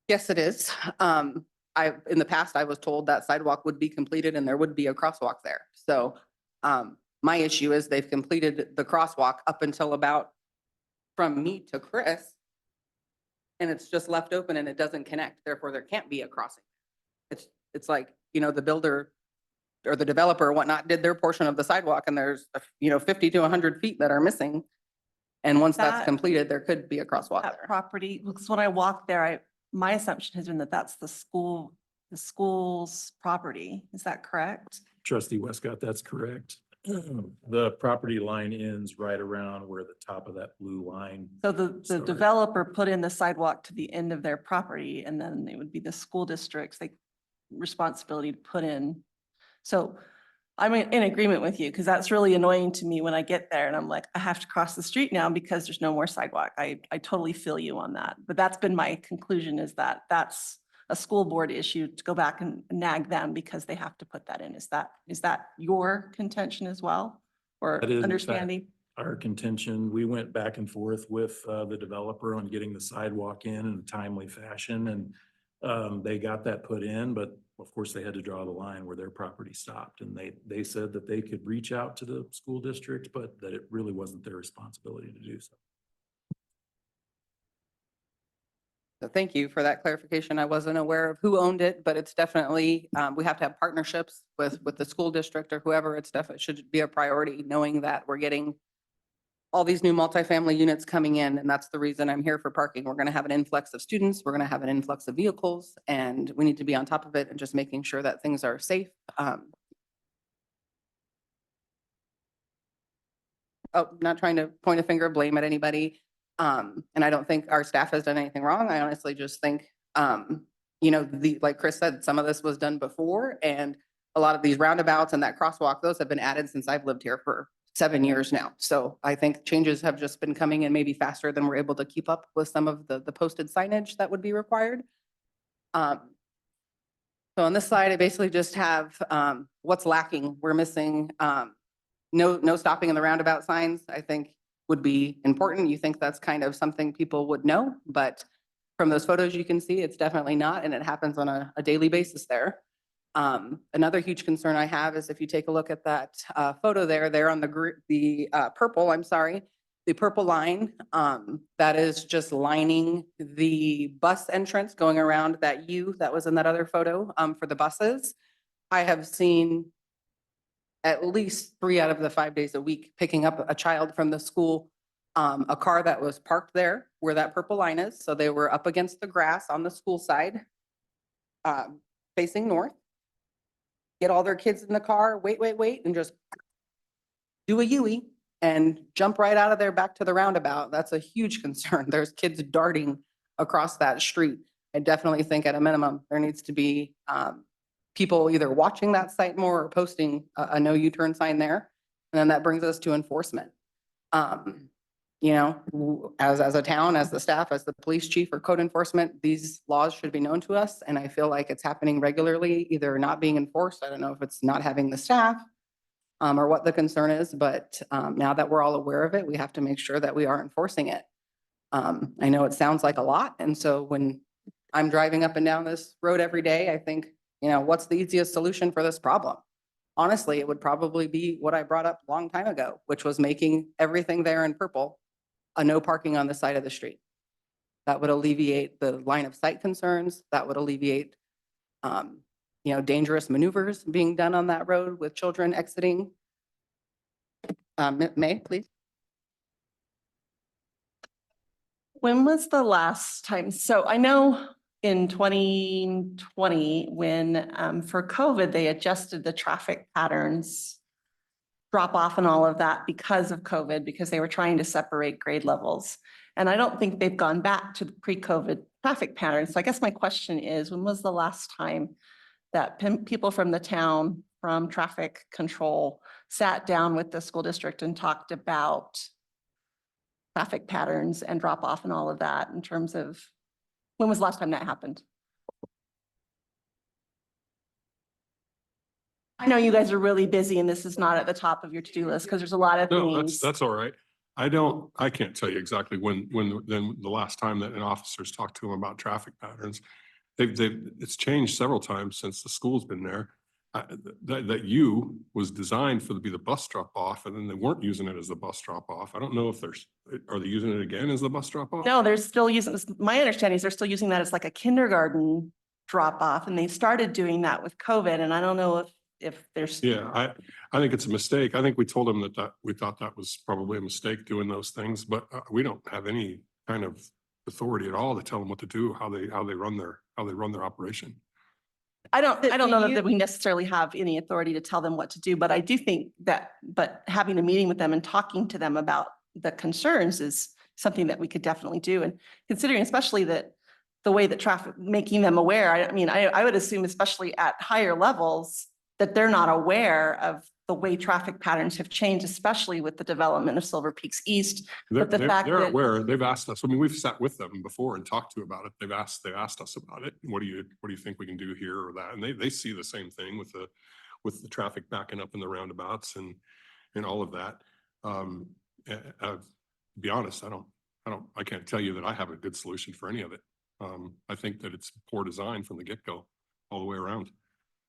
Yes, it is. In the past, I was told that sidewalk would be completed and there would be a crosswalk there. So my issue is they've completed the crosswalk up until about from me to Chris. And it's just left open and it doesn't connect. Therefore, there can't be a crossing. It's like, the builder or the developer or whatnot did their portion of the sidewalk and there's, 50 to 100 feet that are missing. And once that's That- completed, there could be a crosswalk That there. property, because when I walked there, my assumption has been that that's the school's property. Is that correct? Trustee Westcott, that's correct. The property line ends right around where the top of that blue line. So the Sorry. developer put in the sidewalk to the end of their property, and then it would be the school district's responsibility to put in. So I'm in agreement with you because that's really annoying to me when I get there and I'm like, I have to cross the street now because there's no more sidewalk. I totally feel you on that. But that's been my conclusion, is that that's a school board issue to go back and nag them because they have to put that in. Is that your contention as well? Or That is, in fact, understanding? our contention. We went back and forth with the developer on getting the sidewalk in a timely fashion, and they got that put in, but of course they had to draw the line where their property stopped, and they said that they could reach out to the school district, but that it really wasn't their responsibility to do so. So thank you for that clarification. I wasn't aware of who owned it, but it's definitely, we have to have partnerships with the school district or whoever. It's definitely should be a priority, knowing that we're getting all these new multifamily units coming in, and that's the reason I'm here for parking. We're gonna have an influx of students, we're gonna have an influx of vehicles, and we need to be on top of it and just making sure that things are safe. Not trying to point a finger of blame at anybody. And I don't think our staff has done anything wrong. I honestly just think, like Chris said, some of this was done before, and a lot of these roundabouts and that crosswalk, those have been added since I've lived here for 7 years now. So I think changes have just been coming in maybe faster than we're able to keep up with some of the posted signage that would be required. So on this slide, I basically just have what's lacking. We're missing no stopping in the roundabout signs, I think would be important. You think that's kind of something people would know, but from those photos you can see it's definitely not, and it happens on a daily basis there. Another huge concern I have is if you take a look at that photo there on the purple line, that is just lining the bus entrance going around that U that was in that other photo for the buses. I have seen at least 3 out of the 5 days a week picking up a child from the school, a car that was parked there where that purple line is. So they were up against the grass on the school side, facing north. Get all their kids in the car, wait, and just do a U-ey and jump right out of there back to the roundabout. That's a huge concern. There's kids darting across that street. I definitely think at a minimum, there needs to be people either watching that site more or posting a no U-turn sign there. And then that brings us to enforcement. As a town, as the staff, as the police chief or code enforcement, these laws should be known to us. And I feel like it's happening regularly, either not being enforced. I don't know if it's not having the staff or what the concern is, but now that we're all aware of it, we have to make sure that we are enforcing it. I know it sounds like a lot. And so when I'm driving up and down this road every day, I think, what's the easiest solution for this problem? Honestly, it would probably be what I brought up a long time ago, which was making everything there in purple a no parking on the side of the street. That would alleviate the line of sight concerns. That would alleviate, dangerous maneuvers being done on that road with children exiting. May, please. When was the last time? So I know in 2020, when for COVID, they adjusted the traffic patterns, drop off and all of that because of COVID, because they were trying to separate grade levels. And I don't think they've gone back to the pre-COVID traffic patterns. So I guess my question is, when was the last time that people from the town, from traffic control, sat down with the school district and talked about traffic patterns and drop off and all of that, in terms of, when was the last time that happened? I know you guys are really busy and this is not at the top of your to-do list because there's a lot of No, things. that's all right. I can't tell you exactly when the last time that an officer's talked to them about traffic patterns. It's changed several times since the school's been there. That U was designed to be the bus drop off, and then they weren't using it as the bus drop off. I don't know if are they using it again as the bus drop off? No, they're still using this. My understanding is they're still using that as like a kindergarten drop off, and they started doing that with COVID. And I don't know if there's. Yeah, I think it's a mistake. I think we told them that we thought that was probably a mistake doing those things, but we don't have any kind of authority at all to tell them what to do, how they run their operation. I don't know that we necessarily have any authority to tell them what to do, but I do think but having a meeting with them and talking to them about the concerns is something that we could definitely do. And considering especially that the way that traffic, making them aware, I would assume especially at higher levels, that they're not aware of the way traffic patterns have changed, especially with the development of Silver Peaks East. They're, But the they're fact they're that- aware, they've asked us, I mean, we've sat with them before and talked to about it. They've asked us about it. What do you think we can do here or that? And they see the same thing with the traffic backing up in the roundabouts and all of that. To be honest, I can't tell you that I have a good solution for any of it. I think that it's poor design from the get-go all the way around.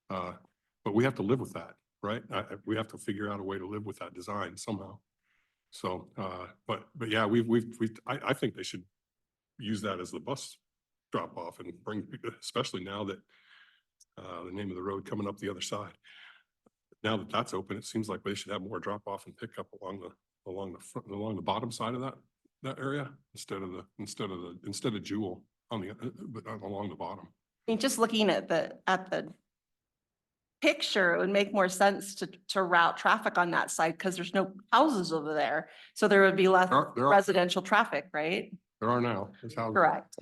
But we have to live with that, right? We have to figure out a way to live with that design somehow. So, but yeah, I think they should use that as the bus drop off and bring, especially now that the name of the road coming up the other side. Now that that's open, it seems like they should have more drop off and pick up along the bottom side of that area instead of Jewel on but along the bottom. I mean, just looking at the picture, it would make more sense to route traffic on that side because there's no houses over there. So there would be less There are residential traffic, right? now. There's houses. Correct.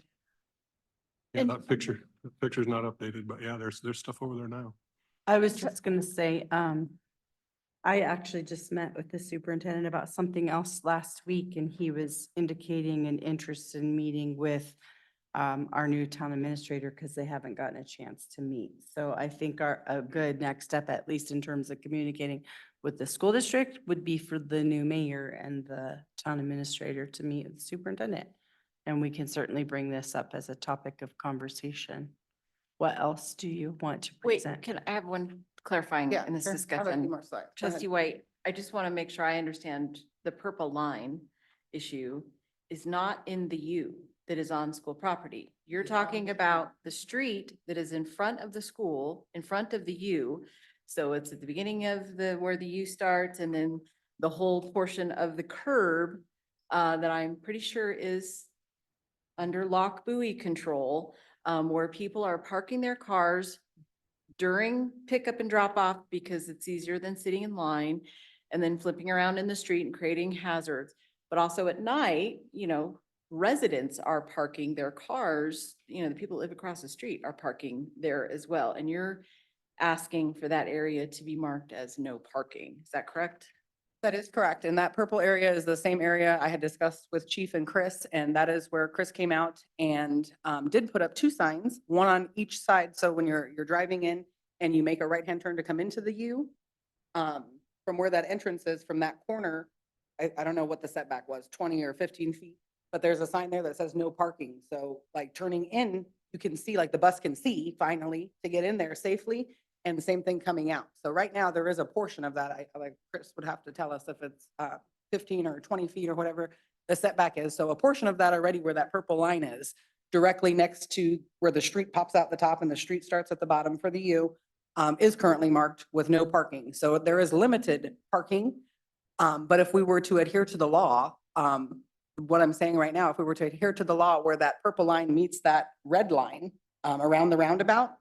Yeah, that picture's not updated, but yeah, there's stuff over there now. I was just gonna say, I actually just met with the superintendent about something else last week, and he was indicating an interest in meeting with our new town administrator because they haven't gotten a chance to meet. So I think a good next step, at least in terms of communicating with the school district, would be for the new mayor and the town administrator to meet with the superintendent. And we can certainly bring this up as a topic of conversation. What else do you want to Wait, present? can I have one clarifying in this discussion? Trustee White, I just want to make sure I understand the purple line issue is not in the U that is on school property. You're talking about the street that is in front of the school, in front of the U. So it's at the beginning of where the U starts and then the whole portion of the curb that I'm pretty sure is under lock buoy control, where people are parking their cars during pickup and drop off because it's easier than sitting in line and then flipping around in the street and creating hazards. But also at night, residents are parking their cars, the people that live across the street are parking there as well. And you're asking for that area to be marked as no parking. Is that correct? That is correct. And that purple area is the same area I had discussed with Chief and Chris, and that is where Chris came out and did put up 2 signs, one on each side. So when you're driving in and you make a right-hand turn to come into the U, from where that entrance is, from that corner, I don't know what the setback was, 20 or 15 feet, but there's a sign there that says no parking. So like turning in, you can see, like the bus can see finally to get in there safely. And the same thing coming out. So right now there is a portion of that. Like Chris would have to tell us if it's 15 or 20 feet or whatever the setback is. So a portion of that already where that purple line is directly next to where the street pops out the top and the street starts at the bottom for the U is currently marked with no parking. So there is limited parking. But if we were to adhere to the law, what I'm saying right now, if we were to adhere to the law where that purple line meets that red line around the roundabout,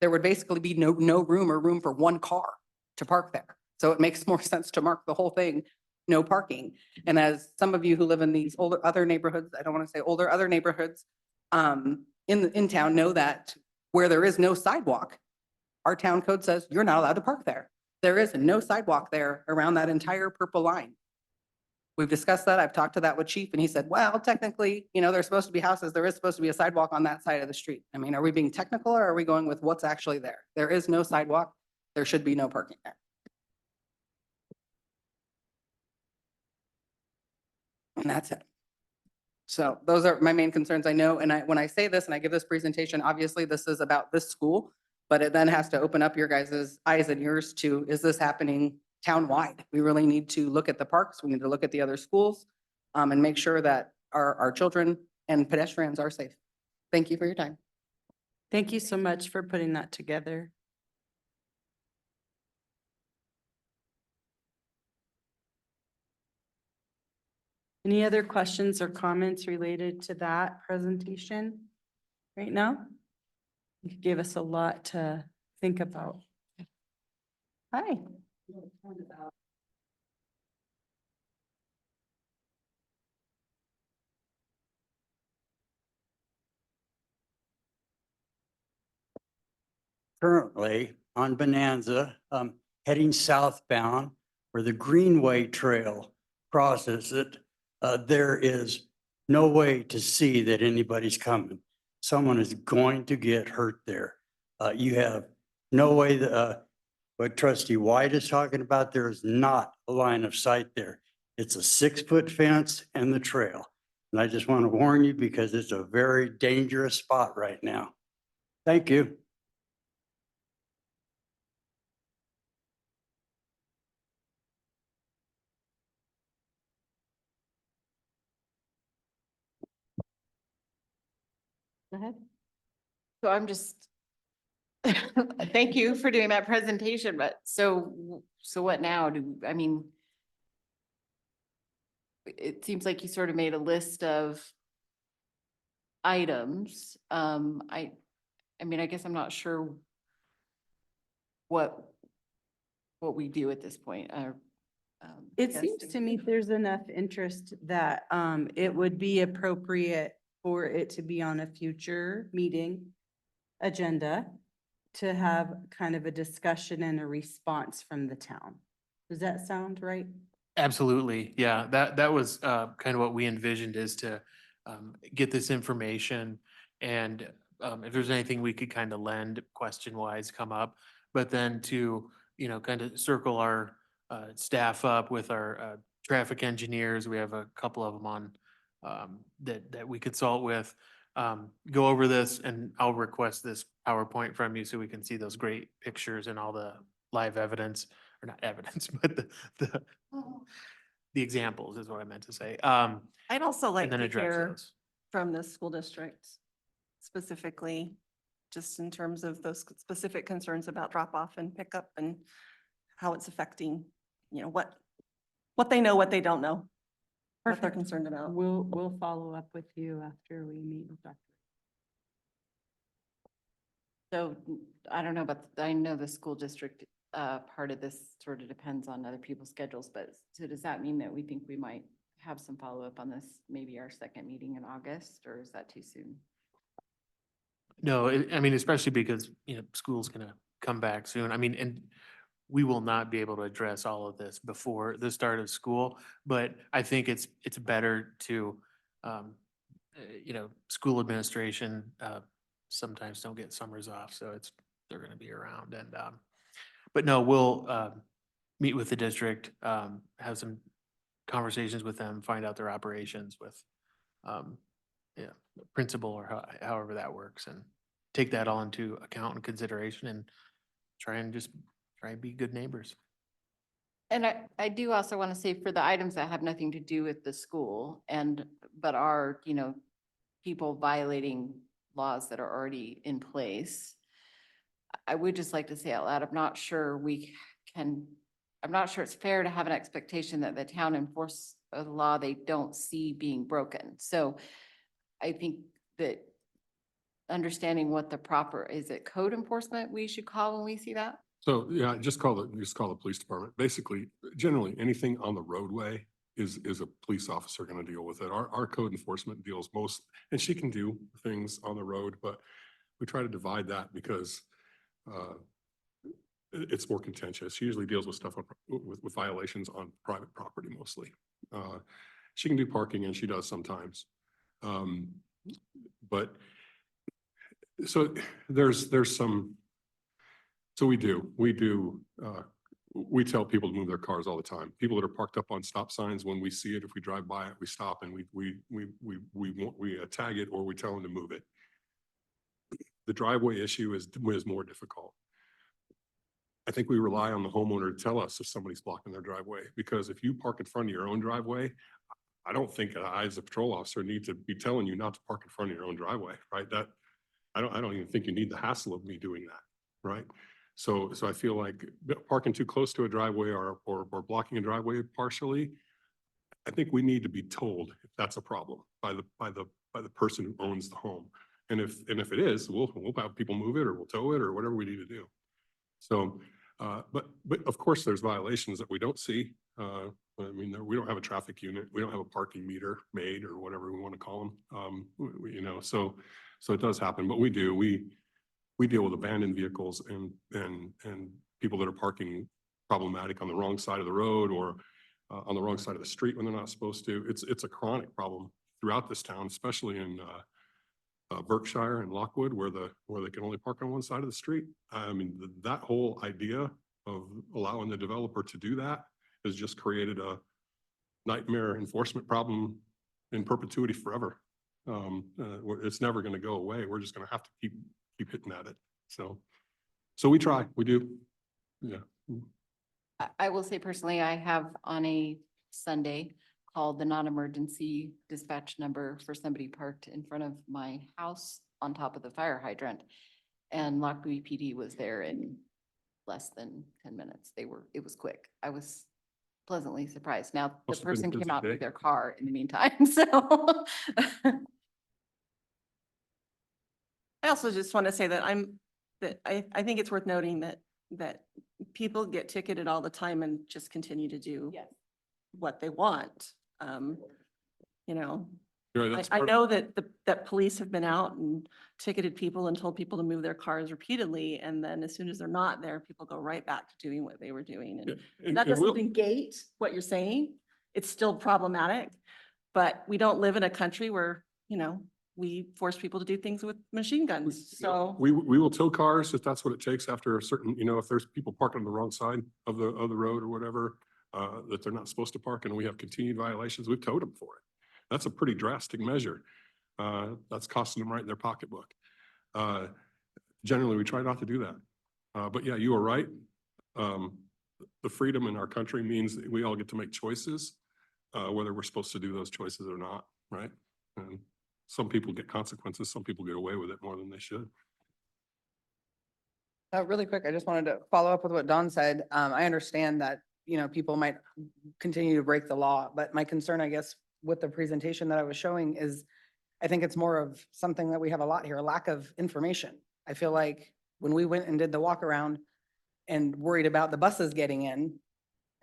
there would basically be no room for 1 car to park there. So it makes more sense to mark the whole thing, no parking. And as some of you who live in these other neighborhoods, I don't want to say older, other neighborhoods in town know that where there is no sidewalk, our town code says you're not allowed to park there. There is no sidewalk there around that entire purple line. We've discussed that. I've talked to that with Chief and he said, well, technically, there's supposed to be houses. There is supposed to be a sidewalk on that side of the street. I mean, are we being technical or are we going with what's actually there? There is no sidewalk. There should be no parking there. And that's it. So those are my main concerns. I know, and when I say this and I give this presentation, obviously this is about this school, but it then has to open up your guys' eyes and ears to, is this happening townwide? We really need to look at the parks. We need to look at the other schools and make sure that our children and pedestrians are safe. Thank you for your time. Thank you so much for putting that together. Any other questions or comments related to that presentation right now? You gave us a lot to think about. Hi. Currently, on Bonanza, heading southbound where the Greenway Trail crosses it, there is no way to see that anybody's coming. Someone is going to get hurt there. You have no way that, what trustee White is talking about, there is not a line of sight there. It's a 6-foot fence and the trail. And I just want to warn you because it's a very dangerous spot right now. Thank you. Go ahead. So I'm just, thank you for doing that presentation, but so what now? I mean, it seems like you sort of made a list of items. I mean, I guess I'm not sure what we do at this point. It yes. seems to me there's enough interest that it would be appropriate for it to be on a future meeting agenda to have kind of a discussion and a response from the town. Does that sound right? Absolutely. Yeah, that was kind of what we envisioned, is to get this information, and if there's anything we could kind of lend question wise come up, but then to, you know, kind of circle our staff up with our traffic engineers. We have a couple of them on that we consult with. Go over this, and I'll request this PowerPoint from you so we can see those great pictures and all the live evidence, or not evidence, but the examples is what I meant to say. I'd also like And then to address hear those. from the school district specifically, just in terms of those specific concerns about drop off and pickup and how it's affecting, you know, what they know, what they don't know, what they're Perfect. concerned about. We'll follow up with you after we meet with Dr. So I don't know, but I know the school district, part of this sort of depends on other people's schedules, but so does that mean that we think we might have some follow-up on this, maybe our second meeting in August, or is that too soon? No, I mean, especially because, you know, school's gonna come back soon. I mean, and we will not be able to address all of this before the start of school, but I think it's better to, you know, school administration, sometimes don't get summers off, so they're gonna be around, and, but no, we'll, meet with the district, have some conversations with them, find out their operations with, yeah, principal, or however that works, and take that all into account and consideration, and try and be good neighbors. And I do also want to say, for the items that have nothing to do with the school but are, you know, people violating laws that are already in place, I would just like to say out loud, I'm not sure it's fair to have an expectation that the town enforce a law they don't see being broken. So I think that understanding what the proper, is it code enforcement we should call when we see that? So, yeah, just call the police department. Basically, generally, anything on the roadway is a police officer gonna deal with it. Our code enforcement deals most, and she can do things on the road, but we try to divide that because it's more contentious. She usually deals with stuff with violations on private property mostly. She can do parking, and she does sometimes. But so there's some, so we tell people to move their cars all the time. People that are parked up on stop signs, when we see it, if we drive by it, we stop and we tag it, or we tell them to move it. The driveway issue is more difficult. I think we rely on the homeowner to tell us if somebody's blocking their driveway, because if you park in front of your own driveway, I don't think I, as a patrol officer, need to be telling you not to park in front of your own driveway, right? I don't even think you need the hassle of me doing that, right? So I feel like parking too close to a driveway or blocking a driveway partially, I think we need to be told if that's a problem by the person who owns the home. And if it is, we'll have people move it, or we'll tow it, or whatever we need to do. So, but of course there's violations that we don't see. I mean, we don't have a traffic unit. We don't have a parking meter made, or whatever we want to call them. You know, so it does happen, but we do. we deal with abandoned vehicles and people that are parking problematic on the wrong side of the road or on the wrong side of the street when they're not supposed to. It's a chronic problem throughout this town, especially in Berkshire and Lockwood, where they can only park on one side of the street. I mean, that whole idea of allowing the developer to do that has just created a nightmare enforcement problem in perpetuity forever. It's never going to go away. We're just going to have to keep hitting at it. So we try, we do. Yeah. I will say personally, I have on a Sunday called the non-emergency dispatch number for somebody parked in front of my house on top of the fire hydrant. And Lockwood PD was there in less than 10 minutes. It was quick. I was pleasantly surprised. Now, the Must have been a person busy came out day. with their car in the meantime, so. I also just want to say that I think it's worth noting that people get ticketed all the time and just continue to do what they want. You know, You're right, that's I part- know that police have been out and ticketed people and told people to move their cars repeatedly. And then as soon as they're not there, people go right back to doing what they were doing. Yeah, And that and we'll- doesn't negate what you're saying. It's still problematic. But we don't live in a country where, you know, we force people to do things with machine guns. So. We will tow cars if that's what it takes after a certain, if there's people parking on the wrong side of the road or whatever, that they're not supposed to park and we have continued violations, we've towed them for it. That's a pretty drastic measure. That's costing them right in their pocketbook. Generally, we try not to do that. But yeah, you are right. The freedom in our country means that we all get to make choices, whether we're supposed to do those choices or not, right? And some people get consequences, some people get away with it more than they should. Really quick, I just wanted to follow up with what Don said. I understand that, people might continue to break the law, but my concern, I guess, with the presentation that I was showing is, I think it's more of something that we have a lot here, a lack of information. I feel like when we went and did the walk around and worried about the buses getting in,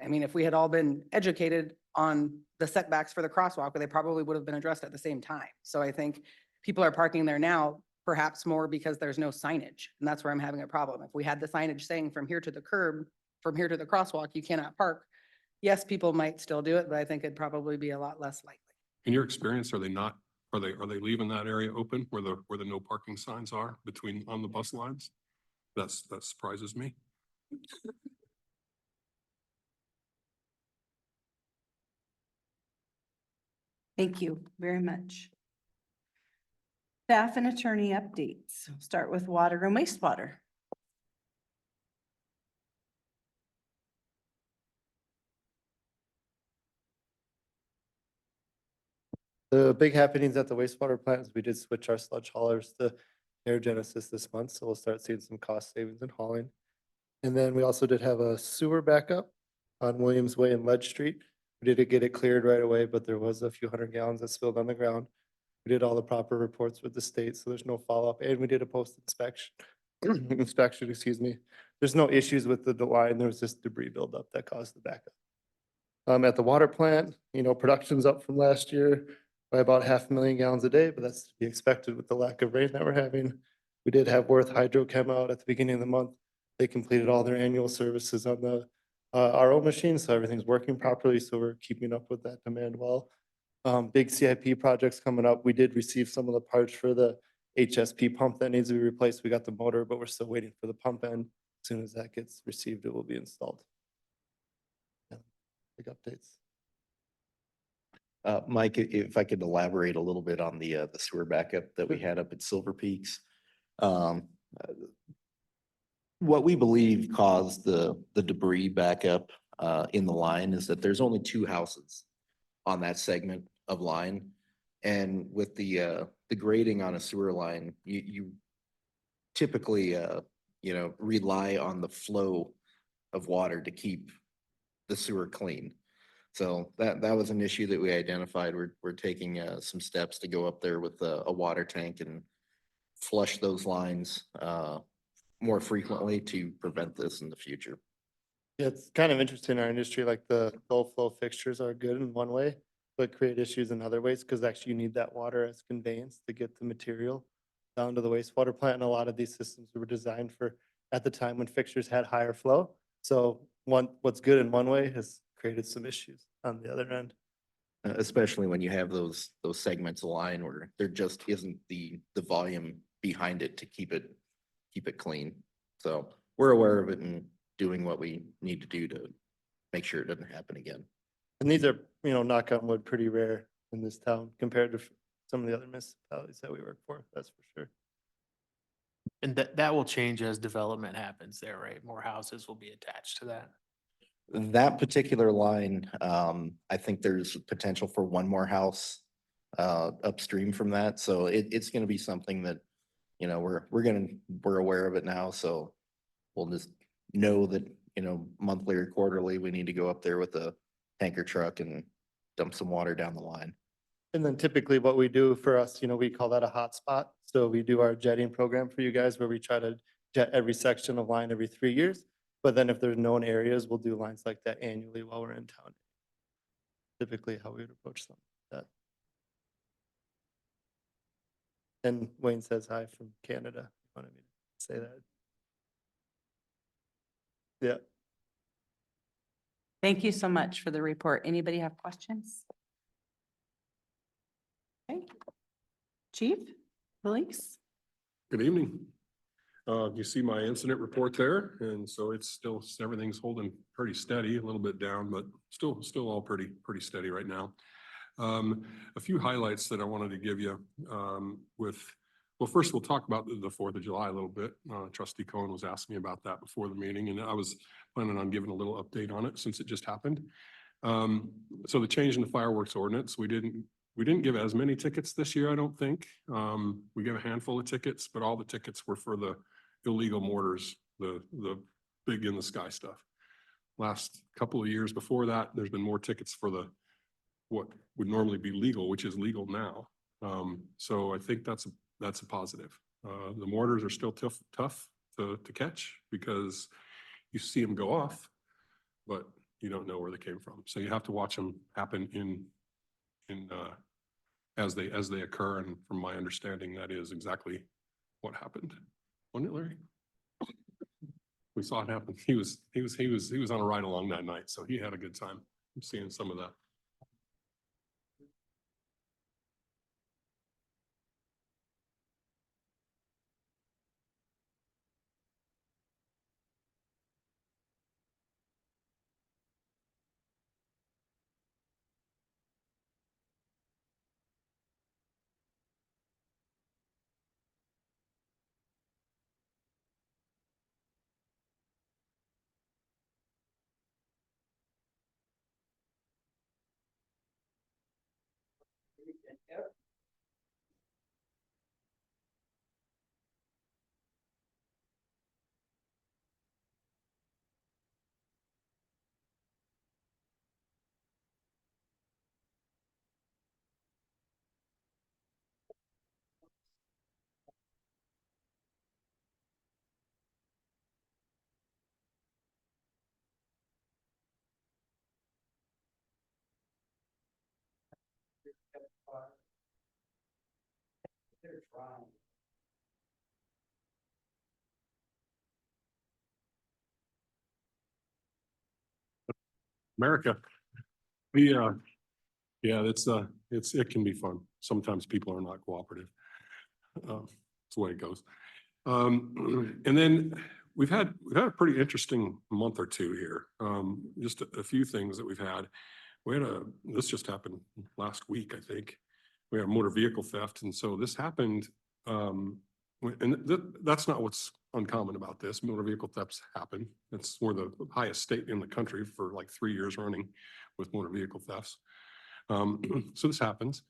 I mean, if we had all been educated on the setbacks for the crosswalk, they probably would have been addressed at the same time. So I think people are parking there now, perhaps more because there's no signage. And that's where I'm having a problem. If we had the signage saying from here to the curb, from here to the crosswalk, you cannot park. Yes, people might still do it, but I think it'd probably be a lot less likely. In your experience, are they leaving that area open where the no parking signs are on the bus lines? That surprises me. Thank you very much. Staff and attorney updates. Start with water and wastewater. The big happenings at the wastewater plant is we did switch our sludge haulers to Air Genesis this month, so we'll start seeing some cost savings in hauling. And then we also did have a sewer backup on Williams Way and Ledge Street. We did get it cleared right away, but there was a few hundred gallons that spilled on the ground. We did all the proper reports with the state, so there's no follow-up, and we did a post-inspection, excuse me. There's no issues with the line, there was just debris buildup that caused the backup. At the water plant, production's up from last year by about 500,000 gallons a day, but that's to be expected with the lack of rain that we're having. We did have Worth Hydrochem out at the beginning of the month. They completed all their annual services on the RO machine, so everything's working properly, so we're keeping up with that demand well. Big CIP projects coming up. We did receive some of the parts for the HSP pump that needs to be replaced. We got the motor, but we're still waiting for the pump end. As soon as that gets received, it will be installed. Yeah, big updates. Mike, if I could elaborate a little bit on the sewer backup that we had up at Silver Peaks. What we believe caused the debris backup in the line is that there's only 2 houses on that segment of line. And with the grading on a sewer line, you typically, rely on the flow of water to keep the sewer clean. So that was an issue that we identified. We're taking some steps to go up there with a water tank and flush those lines more frequently to prevent this in the future. Yeah, it's kind of interesting in our industry, like the low flow fixtures are good in one way, but create issues in other ways, because actually you need that water as conveyance to get the material down to the wastewater plant. And a lot of these systems were designed for, at the time when fixtures had higher flow. So what's good in one way has created some issues on the other end. Especially when you have those segments of line where there just isn't the volume behind it to keep it clean. So we're aware of it and doing what we need to do to make sure it doesn't happen again. And these are, knock on wood, pretty rare in this town compared to some of the other municipalities that we work for, that's for sure. And that will change as development happens there, right? More houses will be attached to that. That particular line, I think there's potential for one more house upstream from that. So it's gonna be something that, we're aware of it now, so we'll just know that, monthly or quarterly, we need to go up there with a tanker truck and dump some water down the line. And then typically what we do for us, we call that a hotspot. So we do our jetting program for you guys where we try to jet every section of line every 3 years. But then if there's known areas, we'll do lines like that annually while we're in town. Typically how we would approach something like that. And Wayne says hi from Canada. Wanted me to say that. Yeah. Thank you so much for the report. Anybody have questions? Okay. Chief, police? Good evening. You see my incident report there, and so it's still, everything's holding pretty steady, a little bit down, but still all pretty steady right now. A few highlights that I wanted to give you well, first we'll talk about the 4th of July a little bit. Trustee Cohen was asking me about that before the meeting, and I was planning on giving a little update on it since it just happened. So the change in the fireworks ordinance, we didn't give as many tickets this year, I don't think. We gave a handful of tickets, but all the tickets were for the illegal mortars, the big in the sky stuff. Last couple of years before that, there's been more tickets for what would normally be legal, which is legal now. So I think that's a positive. The mortars are still tough to catch because you see them go off, but you don't know where they came from. So you have to watch them happen as they occur. And from my understanding, that is exactly what happened. Wasn't it, Larry? We saw it happen. He was on a ride along that night, so he had a good time. I'm seeing some of that. America. Yeah, it can be fun. Sometimes people are not cooperative. It's the way it goes. And then we've had a pretty interesting month or two here. Just a few things that we've had. This just happened last week, I think. We had motor vehicle theft, and so this happened. That's not what's uncommon about this. Motor vehicle thefts happen. We're the highest state in the country for like 3 years running with motor vehicle thefts. So this happens.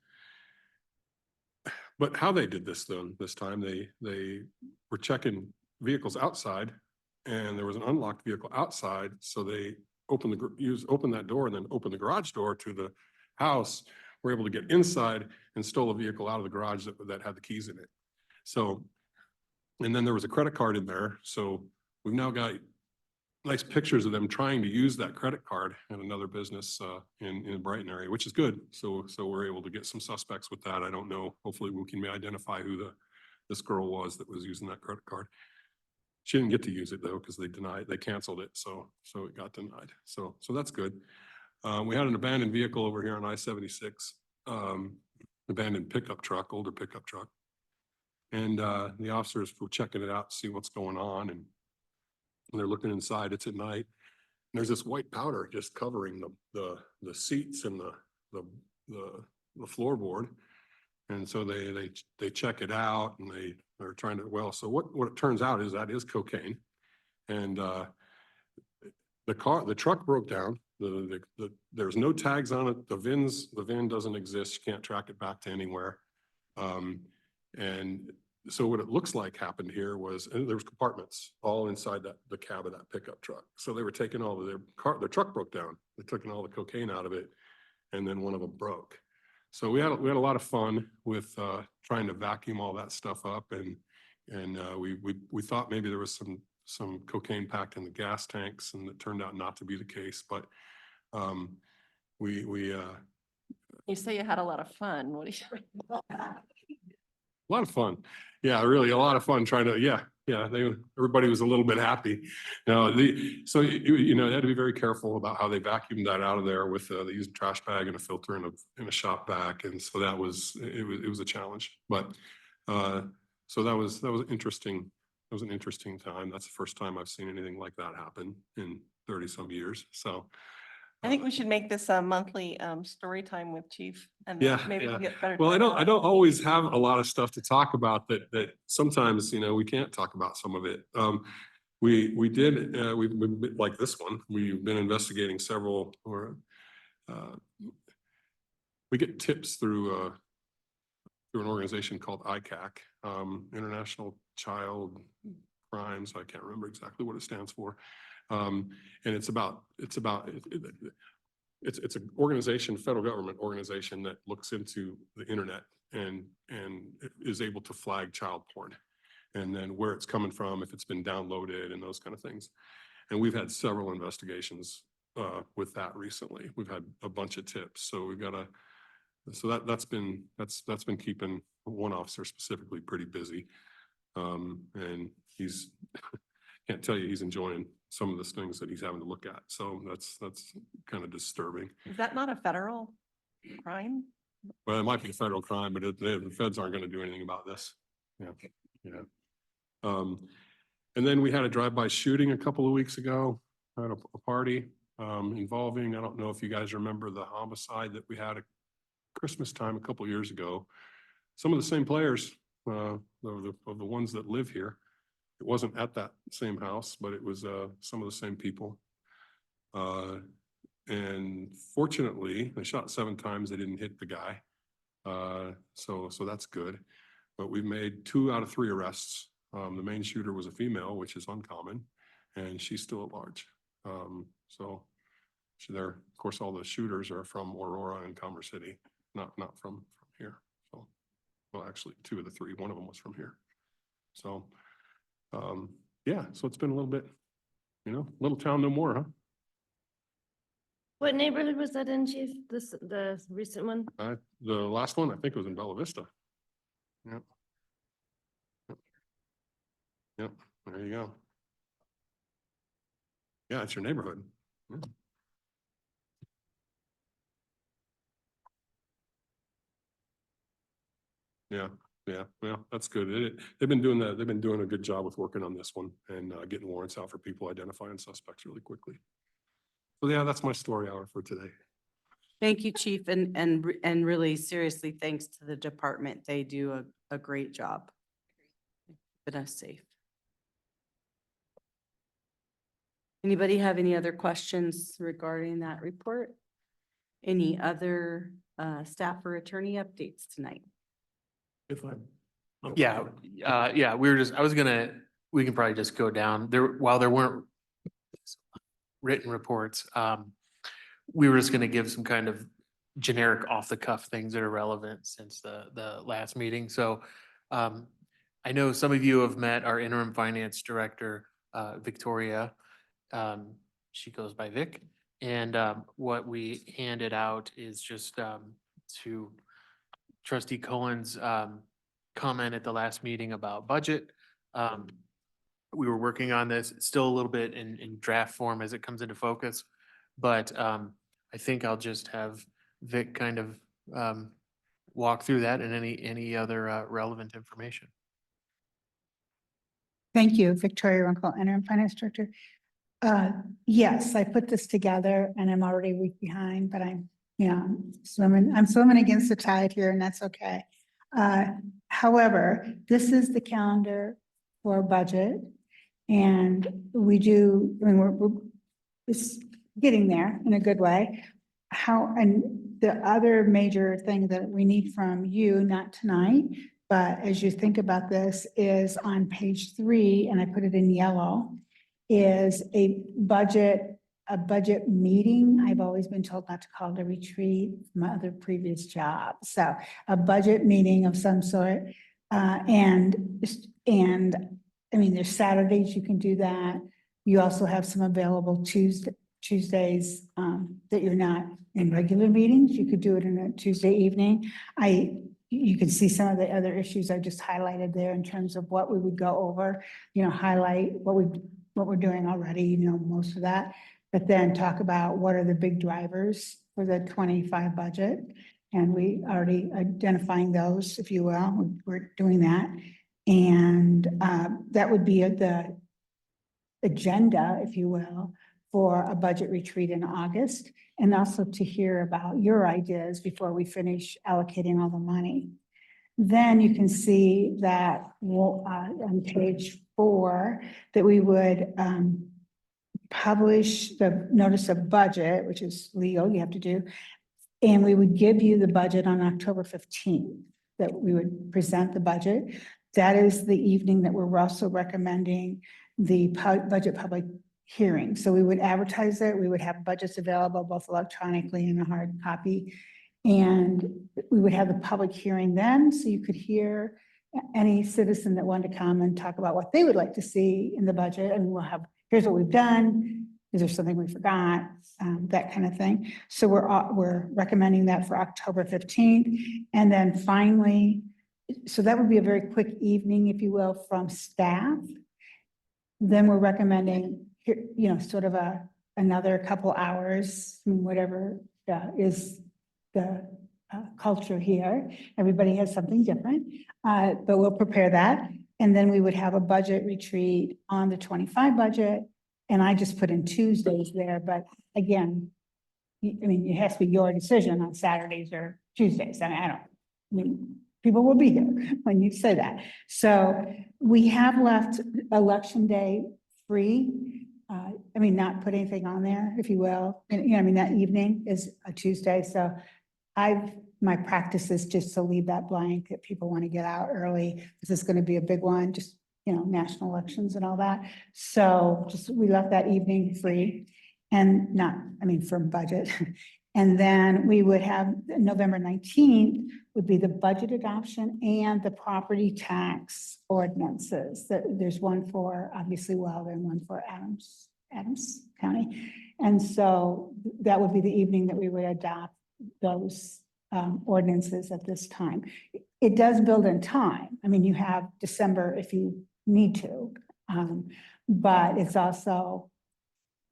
But how they did this though, this time, they were checking vehicles outside and there was an unlocked vehicle outside. So they opened that door and then opened the garage door to the house. Were able to get inside and stole a vehicle out of the garage that had the keys in it. So, and then there was a credit card in there. So we've now got nice pictures of them trying to use that credit card at another business in the Brighton area, which is good. So we're able to get some suspects with that. I don't know. Hopefully we can identify who this girl was that was using that credit card. She didn't get to use it though, because they canceled it, so it got denied. So that's good. We had an abandoned vehicle over here on I-76, abandoned pickup truck, older pickup truck. And the officers were checking it out to see what's going on, and they're looking inside. It's at night. And there's this white powder just covering the seats and the floorboard. And so they check it out, and they're trying to, well, so what it turns out is that is cocaine. And the truck broke down. There's no tags on it. The VIN doesn't exist. You can't track it back to anywhere. And so what it looks like happened here was, and there was compartments all inside the cab of that pickup truck. So they were taking all of their truck broke down. They took all the cocaine out of it, and then one of them broke. So we had a lot of fun with trying to vacuum all that stuff up, and we thought maybe there was some cocaine packed in the gas tanks, and it turned out not to be the case. But You say you had a lot of fun. What do you? a lot of fun. Yeah, really a lot of fun trying to, yeah, everybody was a little bit happy. So you know, they had to be very careful about how they vacuumed that out of there with, they used a trash bag and a filter and a shop vac. And so it was a challenge, but, so that was interesting. It was an interesting time. That's the first time I've seen anything like that happen in 30 some years. So I think we should make this a monthly story time with Chief, and then yeah, maybe yeah. we'll get better. Well, I time. don't always have a lot of stuff to talk about that sometimes, you know, we can't talk about some of it. We've been like this one, we've been investigating several, or we get tips through an organization called ICAC, International Child Crimes. I can't remember exactly what it stands for. And it's an organization, federal government organization that looks into the internet and is able to flag child porn, and then where it's coming from, if it's been downloaded and those kind of things. And we've had several investigations with that recently. We've had a bunch of tips. So we've got that's been keeping one officer specifically pretty busy. And he's can't tell you he's enjoying some of the things that he's having to look at. So that's kind of disturbing. Is that not a federal crime? Well, it might be a federal crime, but the feds aren't going to do anything about this. Yeah. And then we had a drive-by shooting a couple of weeks ago at a party involving, I don't know if you guys remember the homicide that we had at Christmas time a couple of years ago. Some of the same players, of the ones that live here. It wasn't at that same house, but it was some of the same people. And fortunately, they shot 7 times. They didn't hit the guy. So that's good. But we've made 2 out of 3 arrests. The main shooter was a female, which is uncommon, and she's still at large. So of course, all the shooters are from Aurora and Commerce City, not from here. So, well, actually 2 of the 3, one of them was from here. So, yeah, so it's been a little bit, little town no more, huh? What neighborhood was that in, Chief? The recent one? The last one, I think, was in Bella Vista. Yep. Yep, there you go. Yeah, it's your neighborhood. Yeah. Yeah, well, that's good. They've been doing that. They've been doing a good job with working on this one and getting warrants out for people, identifying suspects really quickly. So yeah, that's my story hour for today. Thank you, Chief, and really seriously, thanks to the department. They do a great job. Keeping us safe. Anybody have any other questions regarding that report? Any other staff or attorney updates tonight? Yeah, we can probably just go down there, while there weren't written reports. We were just gonna give some kind of generic off the cuff things that are relevant since the last meeting. So I know some of you have met our interim finance director, Victoria. She goes by Vic. And what we handed out is just to Trustee Cohen's comment at the last meeting about budget. We were working on this, it's still a little bit in draft form as it comes into focus. But I think I'll just have Vic kind of walk through that and any other relevant information. Thank you, Victoria Runkle, interim finance director. Yes, I put this together and I'm already a week behind, but I'm swimming against the tide here and that's okay. However, this is the calendar for budget. And we're it's getting there in a good way. And the other major thing that we need from you, not tonight, but as you think about this, is on page 3, and I put it in yellow, is a budget meeting. I've always been told not to call it a retreat, from my other previous job. So a budget meeting of some sort. And I mean, there's Saturdays you can do that. You also have some available Tuesdays that you're not in regular meetings. You could do it in a Tuesday evening. You can see some of the other issues I just highlighted there in terms of what we would go over, highlight what we're doing already, most of that. But then talk about what are the big drivers for the 25 budget. And we already identifying those, if you will, we're doing that. And that would be the agenda, if you will, for a budget retreat in August, and also to hear about your ideas before we finish allocating all the money. Then you can see that on page 4, that we would publish the notice of budget, which is legal, you have to do, and we would give you the budget on October 15th, that we would present the budget. That is the evening that we're also recommending the budget public hearing. So we would advertise it, we would have budgets available both electronically and a hard copy. And we would have the public hearing then, so you could hear any citizen that wanted to come and talk about what they would like to see in the budget. And we'll have, here's what we've done, is there something we forgot, that kind of thing. So we're recommending that for October 15th. And then finally, so that would be a very quick evening, if you will, from staff. Then we're recommending, sort of another couple hours, whatever is the culture here. Everybody has something different, but we'll prepare that. And then we would have a budget retreat on the 25 budget. And I just put in Tuesdays there, but again, it has to be your decision on Saturdays or Tuesdays. People will be here when you say that. So we have left election day free. Not put anything on there, if you will. And that evening is a Tuesday. So my practice is just to leave that blank if people want to get out early. This is going to be a big one, just, national elections and all that. So we left that evening free and from budget. And then we would have November 19th would be the budget adoption and the property tax ordinances. There's one for obviously Wilder and one for Adams County. And so that would be the evening that we would adopt those ordinances at this time. It does build in time. You have December if you need to, but it's also,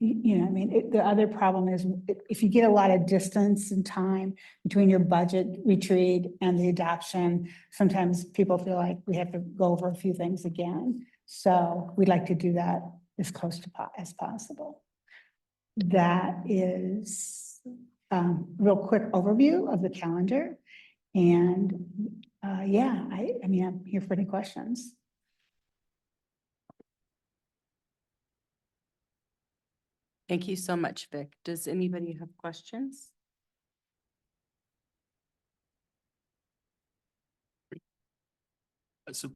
the other problem is if you get a lot of distance and time between your budget retreat and the adoption, sometimes people feel like we have to go over a few things again. So we'd like to do that as close to as possible. That is real quick overview of the calendar. And I'm here for any questions. Thank you so much, Vic. Does anybody have questions? So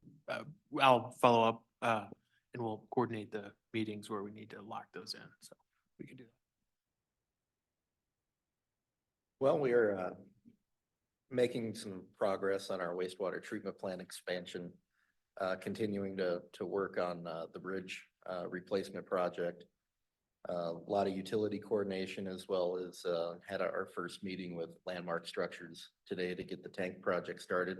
I'll follow up and we'll coordinate the meetings where we need to lock those in. So we can do that. Well, we are making some progress on our wastewater treatment plant expansion, continuing to work on the bridge replacement project. A lot of utility coordination, as well as had our first meeting with Landmark Structures today to get the tank project started.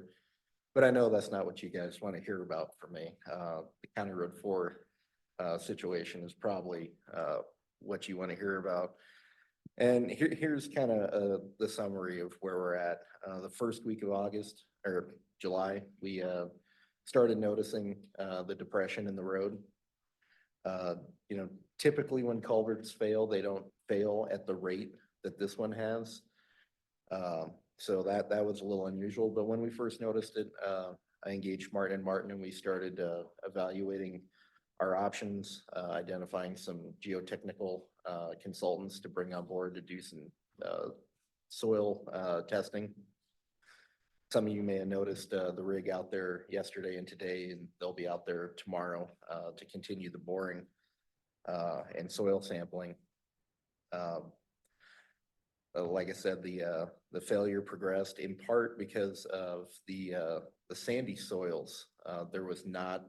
But I know that's not what you guys want to hear about from me. The County Road 4 situation is probably what you want to hear about. And here's kind of the summary of where we're at. The first week of August or July, we started noticing the depression in the road. You know, typically when culverts fail, they don't fail at the rate that this one has. So that was a little unusual, but when we first noticed it, I engaged Martin and Martin and we started evaluating our options, identifying some geotechnical consultants to bring on board to do some soil testing. Some of you may have noticed the rig out there yesterday and today, and they'll be out there tomorrow to continue the boring and soil sampling. Like I said, the failure progressed in part because of the sandy soils. There was not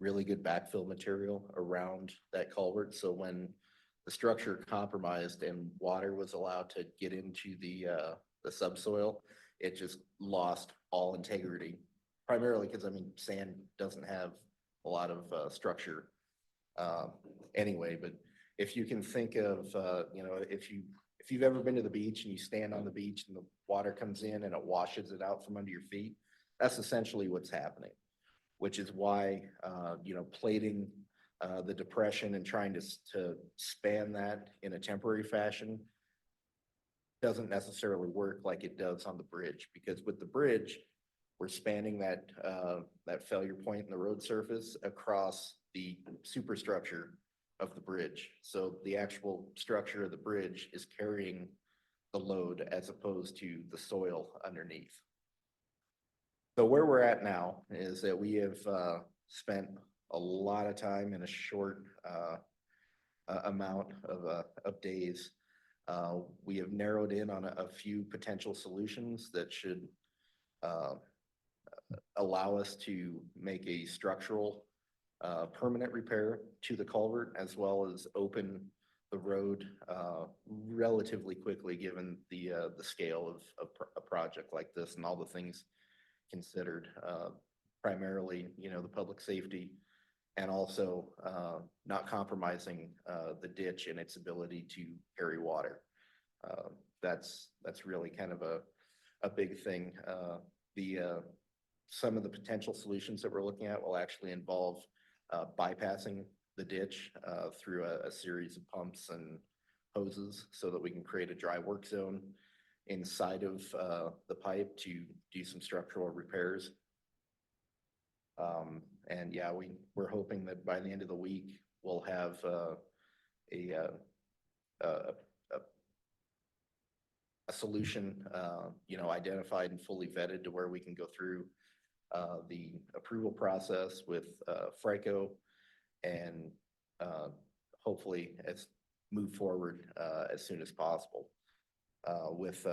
really good backfill material around that culvert. So when the structure compromised and water was allowed to get into the subsoil, it just lost all integrity. Primarily because, I mean, sand doesn't have a lot of structure anyway. But if you can think of, you know, if you've ever been to the beach and you stand on the beach and the water comes in and it washes it out from under your feet, that's essentially what's happening, which is why, you know, plating the depression and trying to span that in a temporary fashion doesn't necessarily work like it does on the bridge, because with the bridge, we're spanning that failure point in the road surface across the superstructure of the bridge. So the actual structure of the bridge is carrying the load as opposed to the soil underneath. So where we're at now is that we have spent a lot of time in a short amount of days. We have narrowed in on a few potential solutions that should allow us to make a structural permanent repair to the culvert, as well as open the road relatively quickly, given the scale of a project like this and all the things considered, primarily, you know, the public safety, and also not compromising the ditch and its ability to carry water. That's really kind of a big thing. Some of the potential solutions that we're looking at will actually involve bypassing the ditch through a series of pumps and hoses so that we can create a dry work zone inside of the pipe to do some structural repairs. And yeah, we're hoping that by the end of the week, we'll have a solution, you know, identified and fully vetted to where we can go through the approval process with FRICO and hopefully move forward as soon as possible. With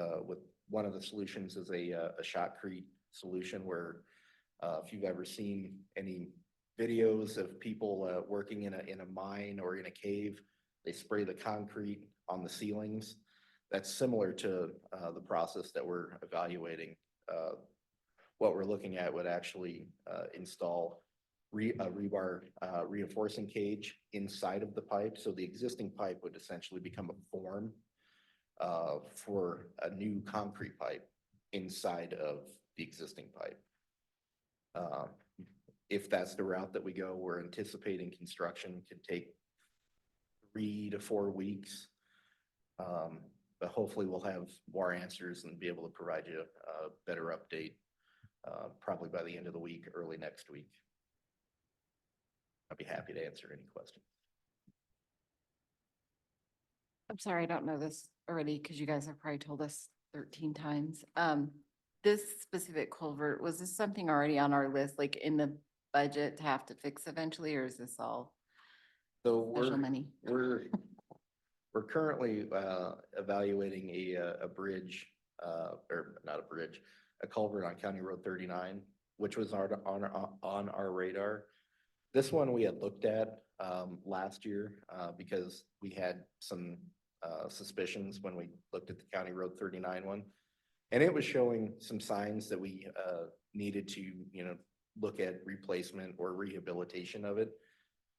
one of the solutions is a shotcrete solution where if you've ever seen any videos of people working in a mine or in a cave, they spray the concrete on the ceilings. That's similar to the process that we're evaluating. What we're looking at would actually install a rebar reinforcing cage inside of the pipe. So the existing pipe would essentially become a form for a new concrete pipe inside of the existing pipe. If that's the route that we go, we're anticipating construction could take 3 to 4 weeks. But hopefully we'll have more answers and be able to provide you a better update probably by the end of the week, early next week. I'd be happy to answer any questions. I'm sorry, I don't know this already because you guys have probably told us 13 times. This specific culvert, was this something already on our list, like in the budget to have to fix eventually, or is this all So special money? we're currently evaluating a bridge, or not a bridge, a culvert on County Road 39, which was on our radar. This one we had looked at last year because we had some suspicions when we looked at the County Road 39 one. And it was showing some signs that we needed to, look at replacement or rehabilitation of it.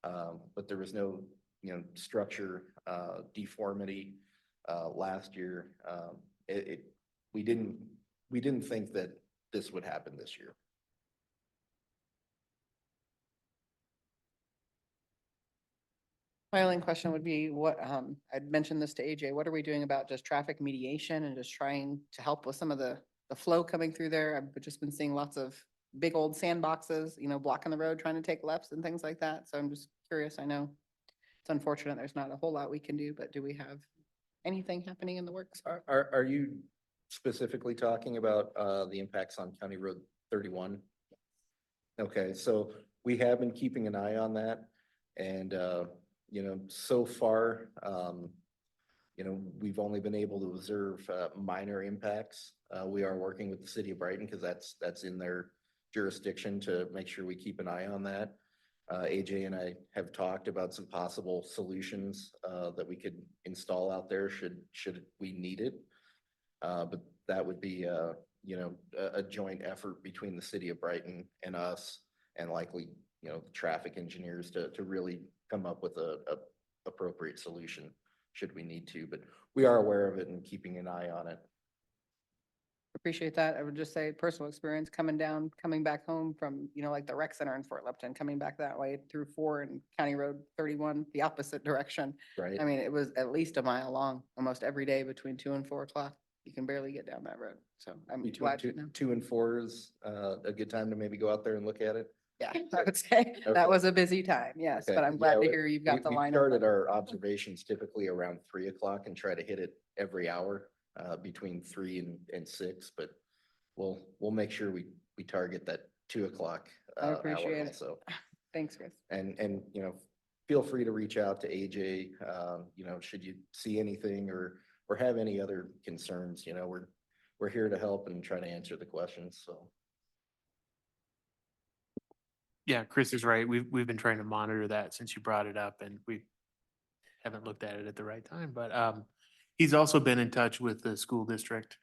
But there was no, structure, deformity, last year. We didn't think that this would happen this year. My only question would be what, I'd mentioned this to AJ, what are we doing about just traffic mediation and just trying to help with some of the flow coming through there? I've just been seeing lots of big old sandboxes, blocking the road, trying to take lefts and things like that. So I'm just curious. I know it's unfortunate. There's not a whole lot we can do, but do we have anything happening in the works? Are you specifically talking about, the impacts on County Road 31? Okay, so we have been keeping an eye on that and, so far, we've only been able to observe, minor impacts. We are working with the city of Brighton because that's in their jurisdiction to make sure we keep an eye on that. AJ and I have talked about some possible solutions, that we could install out there should we need it. But that would be, a joint effort between the city of Brighton and us and likely, traffic engineers to really come up with a appropriate solution should we need to, but we are aware of it and keeping an eye on it. Appreciate that. I would just say personal experience coming back home from, like the rec center in Fort Lupton, coming back that way through 4 and County Road 31, the opposite direction. Right. I mean, it was at least a mile long, almost every day between 2 and 4 o'clock. You can barely get down that road. So I'm Between glad to know. 2 and 4 is, a good time to maybe go out there and look at it. Yeah, I would say Okay. that was a busy time. Yes, Okay. but I'm glad Yeah, to hear you've got the we line. started open. our observations typically around 3 o'clock and try to hit it every hour, between 3 and 6, but we'll make sure we target that 2 o'clock. I hour appreciate it. also. Thanks, Chris. And, feel free to reach out to AJ, should you see anything or have any other concerns, we're here to help and try to answer the questions, so. Yeah, Chris is right. We've been trying to monitor that since you brought it up and we haven't looked at it at the right time, but he's also been in touch with the school district.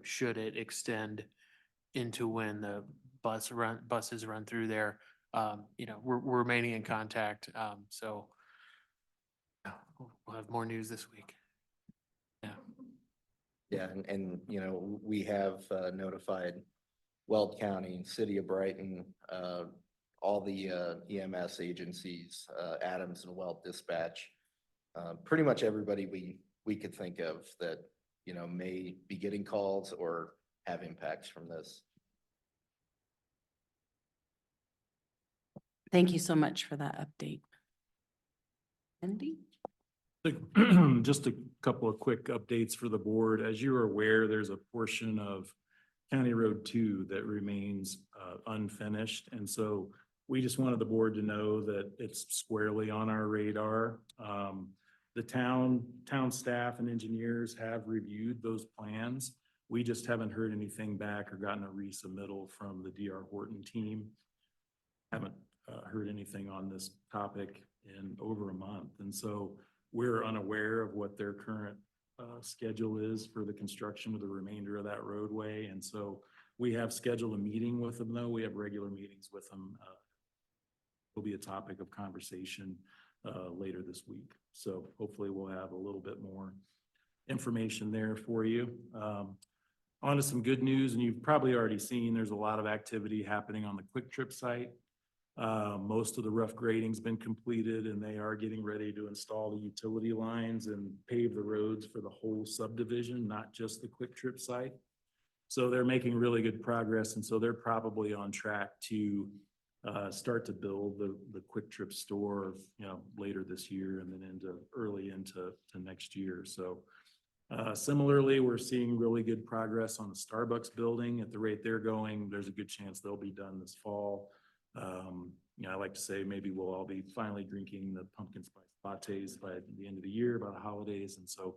Should it extend into when the buses run through there, we're remaining in contact. So we'll have more news this week. Yeah. Yeah, and we have notified Weld County, City of Brighton, all the EMS agencies, Adams and Weld Dispatch. Pretty much everybody we could think of that, may be getting calls or have impacts from this. Thank you so much for that update. Andy? Just a couple of quick updates for the board. As you are aware, there's a portion of County Road 2 that remains unfinished. And so we just wanted the board to know that it's squarely on our radar. The town staff and engineers have reviewed those plans. We just haven't heard anything back or gotten a resubmittal from the DR Horton team. Haven't heard anything on this topic in over a month. And so we're unaware of what their current schedule is for the construction of the remainder of that roadway. And so we have scheduled a meeting with them, though. We have regular meetings with them. Will be a topic of conversation later this week. So hopefully we'll have a little bit more information there for you. On to some good news, and you've probably already seen there's a lot of activity happening on the Quick Trip site. Most of the rough grading's been completed and they are getting ready to install the utility lines and pave the roads for the whole subdivision, not just the Quick Trip site. So they're making really good progress. And so they're probably on track to start to build the Quick Trip store, later this year and then early into next year. So similarly, we're seeing really good progress on the Starbucks building. At the rate they're going, there's a good chance they'll be done this fall. I like to say maybe we'll all be finally drinking the pumpkin spice lattes by the end of the year, by the holidays. And so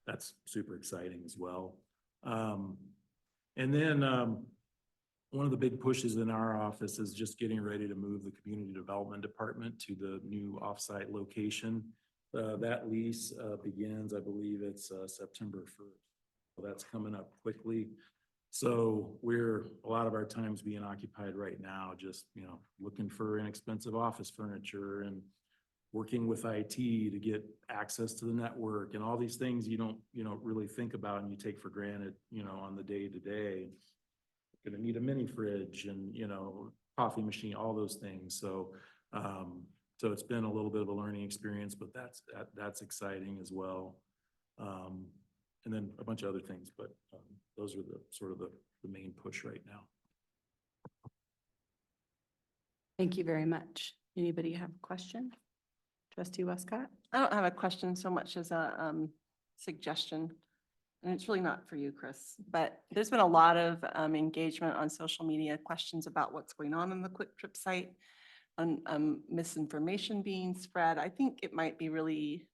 that's super exciting as well. And then one of the big pushes in our office is just getting ready to move the community development department to the new offsite location. That lease begins, I believe it's September 1st. So that's coming up quickly. So we're, a lot of our time's being occupied right now, just, looking for inexpensive office furniture and working with IT to get access to the network and all these things you don't really think about and you take for granted, on the day to day. Gonna need a mini fridge and, coffee machine, all those things. So, so it's been a little bit of a learning experience, but that's exciting as well. And then a bunch of other things, but, those are the sort of the main push right now. Thank you very much. Anybody have a question? Trustee Westcott? I don't have a question so much as a suggestion. And it's really not for you, Chris, but there's been a lot of engagement on social media, questions about what's going on the Quick Trip site, on misinformation being spread. I think it might be really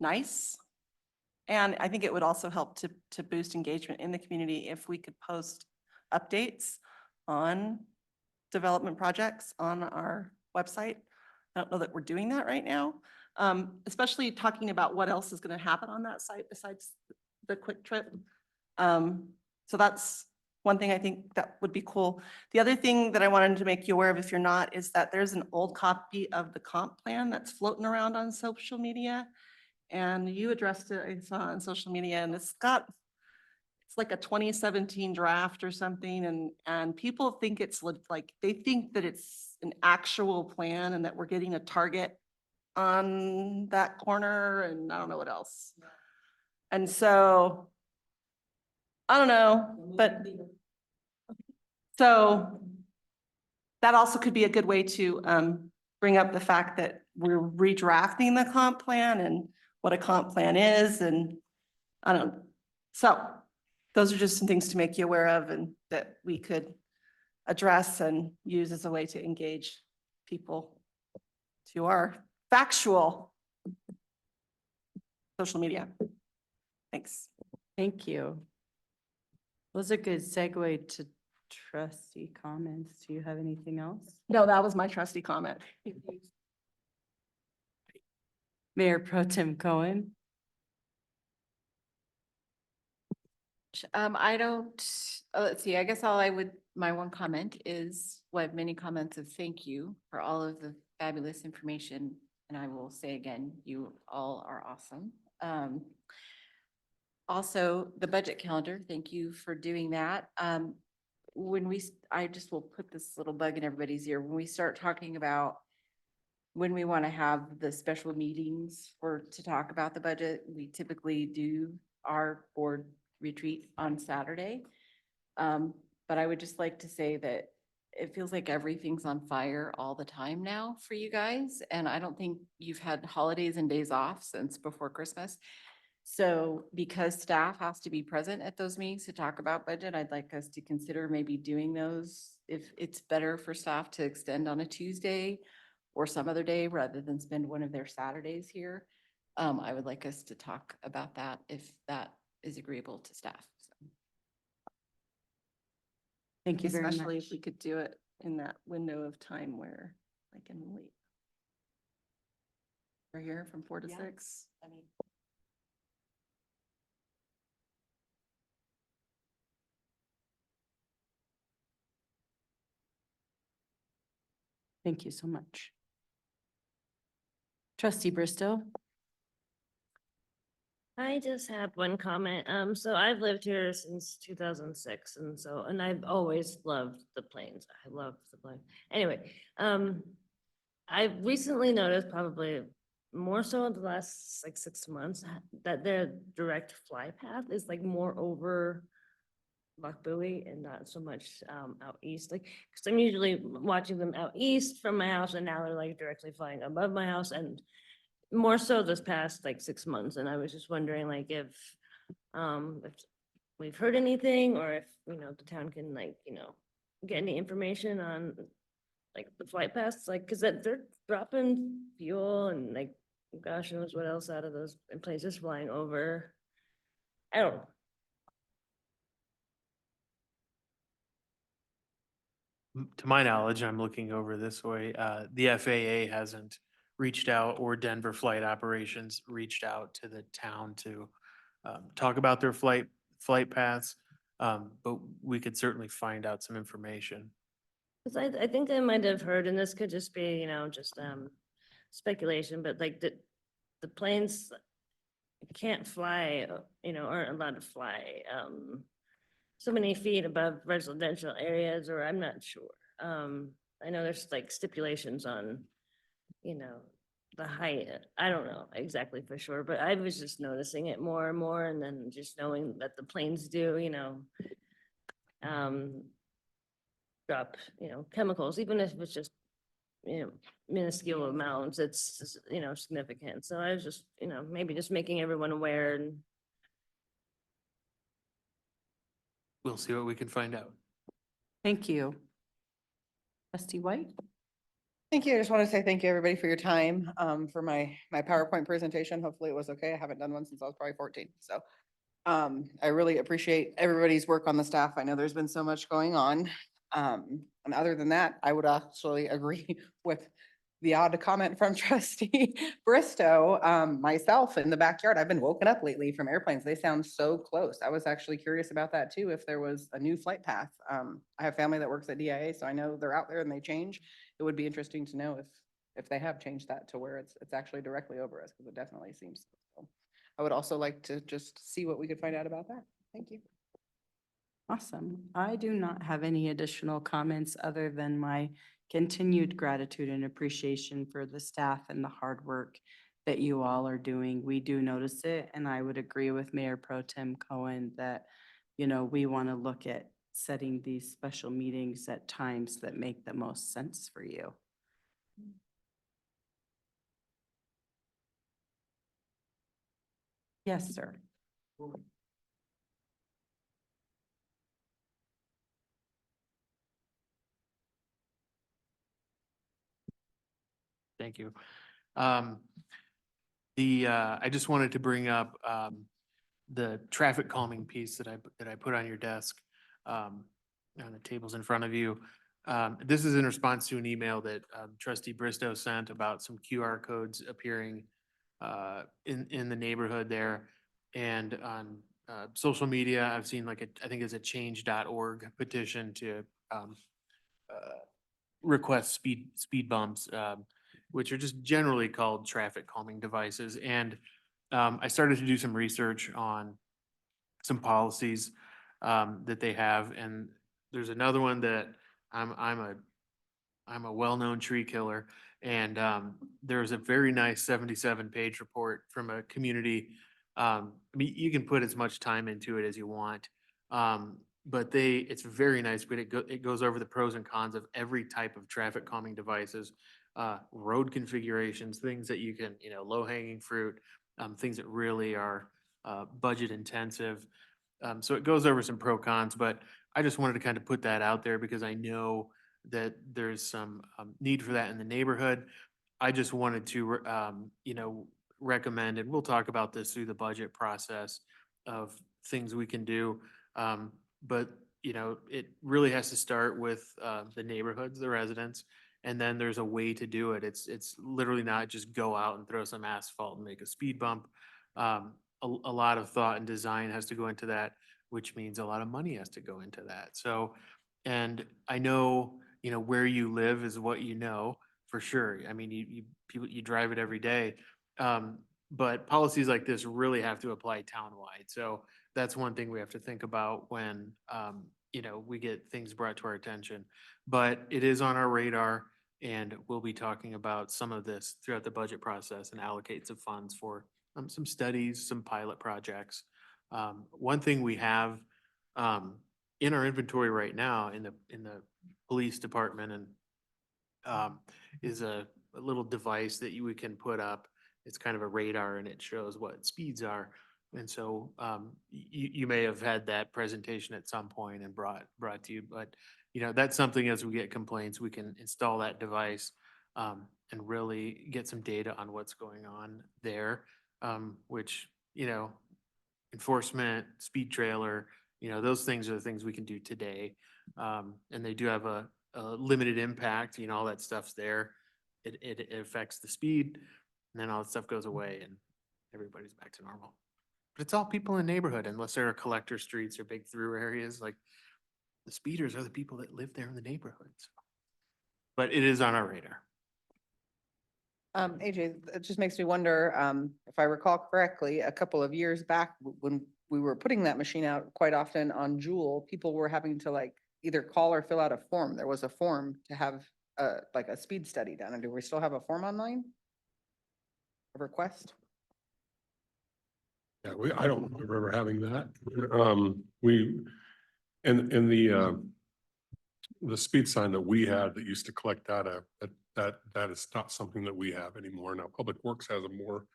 nice. And I think it would also help to boost engagement in the community if we could post updates on development projects on our website. I don't know that we're doing that right now, especially talking about what else is going to happen on that site besides the Quick Trip. So that's one thing I think that would be cool. The other thing that I wanted to make you aware of, if you're not, is that there's an old copy of the comp plan that's floating around on social media. And you addressed it, I saw on social media, and it's like a 2017 draft or something. And people think it's like, they think that it's an actual plan and that we're getting a target on that corner and I don't know what else. And so, I don't know, but so that also could be a good way to bring up the fact that we're redrafting the comp plan and what a comp plan is, and I don't, so those are just some things to make you aware of and that we could address and use as a way to engage people to our factual social media. Thanks. Thank you. Was a good segue to trustee comments. Do you have anything else? No, that was my trustee comment. Mayor Pro Tem Cohen? I don't, let's see, I guess my one comment is, well, I have many comments of thank you for all of the fabulous information. And I will say again, you all are awesome. Also, the budget calendar, thank you for doing that. I just will put this little bug in everybody's ear. When we start talking about when we want to have the special meetings to talk about the budget, we typically do our board retreat on Saturday. But I would just like to say that it feels like everything's on fire all the time now for you guys. And I don't think you've had holidays and days off since before Christmas. So because staff has to be present at those meetings to talk about budget, I'd like us to consider maybe doing those if it's better for staff to extend on a Tuesday or some other day rather than spend one of their Saturdays here. I would like us to talk about that if that is agreeable to staff. So. Thank you very much. Especially if we could do it in that window of time where I can wait. We're here from 4 to 6. I mean, Thank you so much. Trustee Bristow? I just have one comment. So I've lived here since 2006 and I've always loved the plains. I love the plains. Anyway, I've recently noticed, probably more so in the last like 6 months, that their direct fly path is like more over Loch Buoy and not so much out east. Like, because I'm usually watching them out east from my house and now they're like directly flying above my house, and more so this past like 6 months. And I was just wondering like if we've heard anything, or if, the town can get any information on like the flight paths, like, cause they're dropping fuel and like, gosh knows what else out of those places flying over. I don't know. To my knowledge, I'm looking over this way, the FAA hasn't reached out, or Denver Flight Operations reached out to the town to talk about their flight flight paths. But we could certainly find out some information. Cause I think I might have heard, and this could just be, just speculation, but like the planes can't fly, aren't allowed to fly so many feet above residential areas, or I'm not sure. I know there's like stipulations on, the height. I don't know exactly for sure, but I was just noticing it more and more, and then just knowing that the planes do, drop, chemicals, even if it's just, minuscule amounts, it's, significant. So I was just, maybe just making everyone aware and We'll see what we can find out. Thank you. Trustee White? Thank you. I just want to say thank you, everybody, for your time, for my PowerPoint presentation. Hopefully it was okay. I haven't done one since I was probably 14. So I really appreciate everybody's work on the staff. I know there's been so much going on. And other than that, I would actually agree with the odd comment from trustee Bristow. Myself in the backyard, I've been woken up lately from airplanes. They sound so close. I was actually curious about that too, if there was a new flight path. I have family that works at DIA, so I know they're out there and they change. It would be interesting to know if they have changed that to where it's actually directly over us, because it definitely seems so. I would also like to just see what we could find out about that. Thank you. Awesome. I do not have any additional comments other than my continued gratitude and appreciation for the staff and the hard work that you all are doing. We do notice it, and I would agree with Mayor Pro Tem Cohen that, we want to look at setting these special meetings at times that make the most sense for you. Yes, sir. Thank you. I just wanted to bring up, the traffic calming piece that I put on your desk, on the tables in front of you. This is in response to an email that trustee Bristow sent about some QR codes appearing, in the neighborhood there. And on, social media, I've seen I think it's a change.org petition to, request speed bumps, which are just generally called traffic calming devices. And I started to do some research on some policies that they have, and there's another one that I'm a well-known tree killer, and there's a very nice 77-page report from a community. I mean, you can put as much time into it as you want. But it's very nice, but it goes over the pros and cons of every type of traffic calming devices, road configurations, things that you can, low hanging fruit, things that really are budget intensive. So it goes over some pro cons, but I just wanted to kind of put that out there because I know that there's some need for that in the neighborhood. I just wanted to, recommend, and we'll talk about this through the budget process of things we can do. But, it really has to start with the neighborhoods, the residents, and then there's a way to do it. It's literally not just go out and throw some asphalt and make a speed bump. A lot of thought and design has to go into that, which means a lot of money has to go into that. So, and I know, where you live is what you know for sure. I mean, you drive it every day. But policies like this really have to apply townwide. So that's one thing we have to think about when, we get things brought to our attention. But it is on our radar, and we'll be talking about some of this throughout the budget process and allocate some funds for some studies, some pilot projects. One thing we have in our inventory right now in the police department and is a little device that we can put up. It's kind of a radar, and it shows what speeds are. And so you may have had that presentation at some point and brought to you, but that's something as we get complaints, we can install that device and really get some data on what's going on there, which, enforcement, speed trailer, those things are the things we can do today. And they do have a limited impact, all that stuff's there. It affects the speed, and then all that stuff goes away and everybody's back to normal. But it's all people in the neighborhood unless there are collector streets or big through areas, like the speeders are the people that live there in the neighborhoods. But it is on our radar. AJ, it just makes me wonder, if I recall correctly, a couple of years back, when we were putting that machine out quite often on Jewel, people were having to like either call or fill out a form. There was a form to have like a speed study done. And do we still have a form online? A request? Yeah, I don't remember having that. In the speed sign that we had that used to collect data, that is not something that we have anymore. Now, Public Works has a more,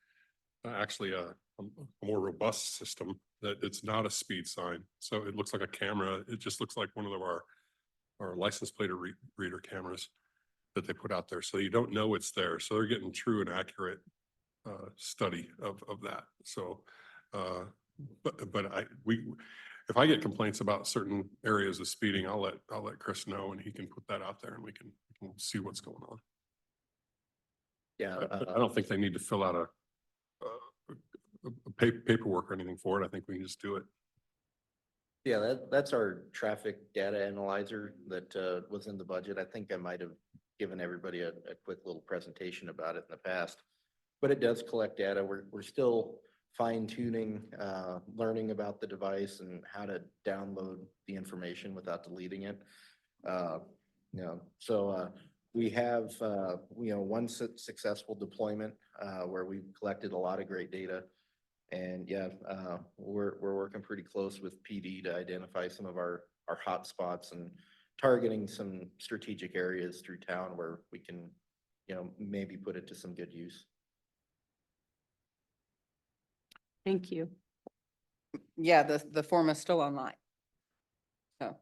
actually a more robust system that it's not a speed sign. So it looks like a camera. It just looks like one of our license plate reader cameras that they put out there. So you don't know it's there. So they're getting true and accurate study of that. So, if I get complaints about certain areas of speeding, I'll let Chris know and he can put that out there and we can see what's going on. Yeah. I don't think they need to fill out a paperwork or anything for it. I think we can just do it. Yeah, that's our traffic data analyzer that was in the budget. I think I might have given everybody a quick little presentation about it in the past. But it does collect data. We're still fine tuning, learning about the device and how to download the information without deleting it. We have, one successful deployment where we've collected a lot of great data. And yeah, we're working pretty close with PD to identify some of our hot spots and targeting some strategic areas through town where we can, maybe put it to some good use. Thank you. Yeah, the form is still online. So.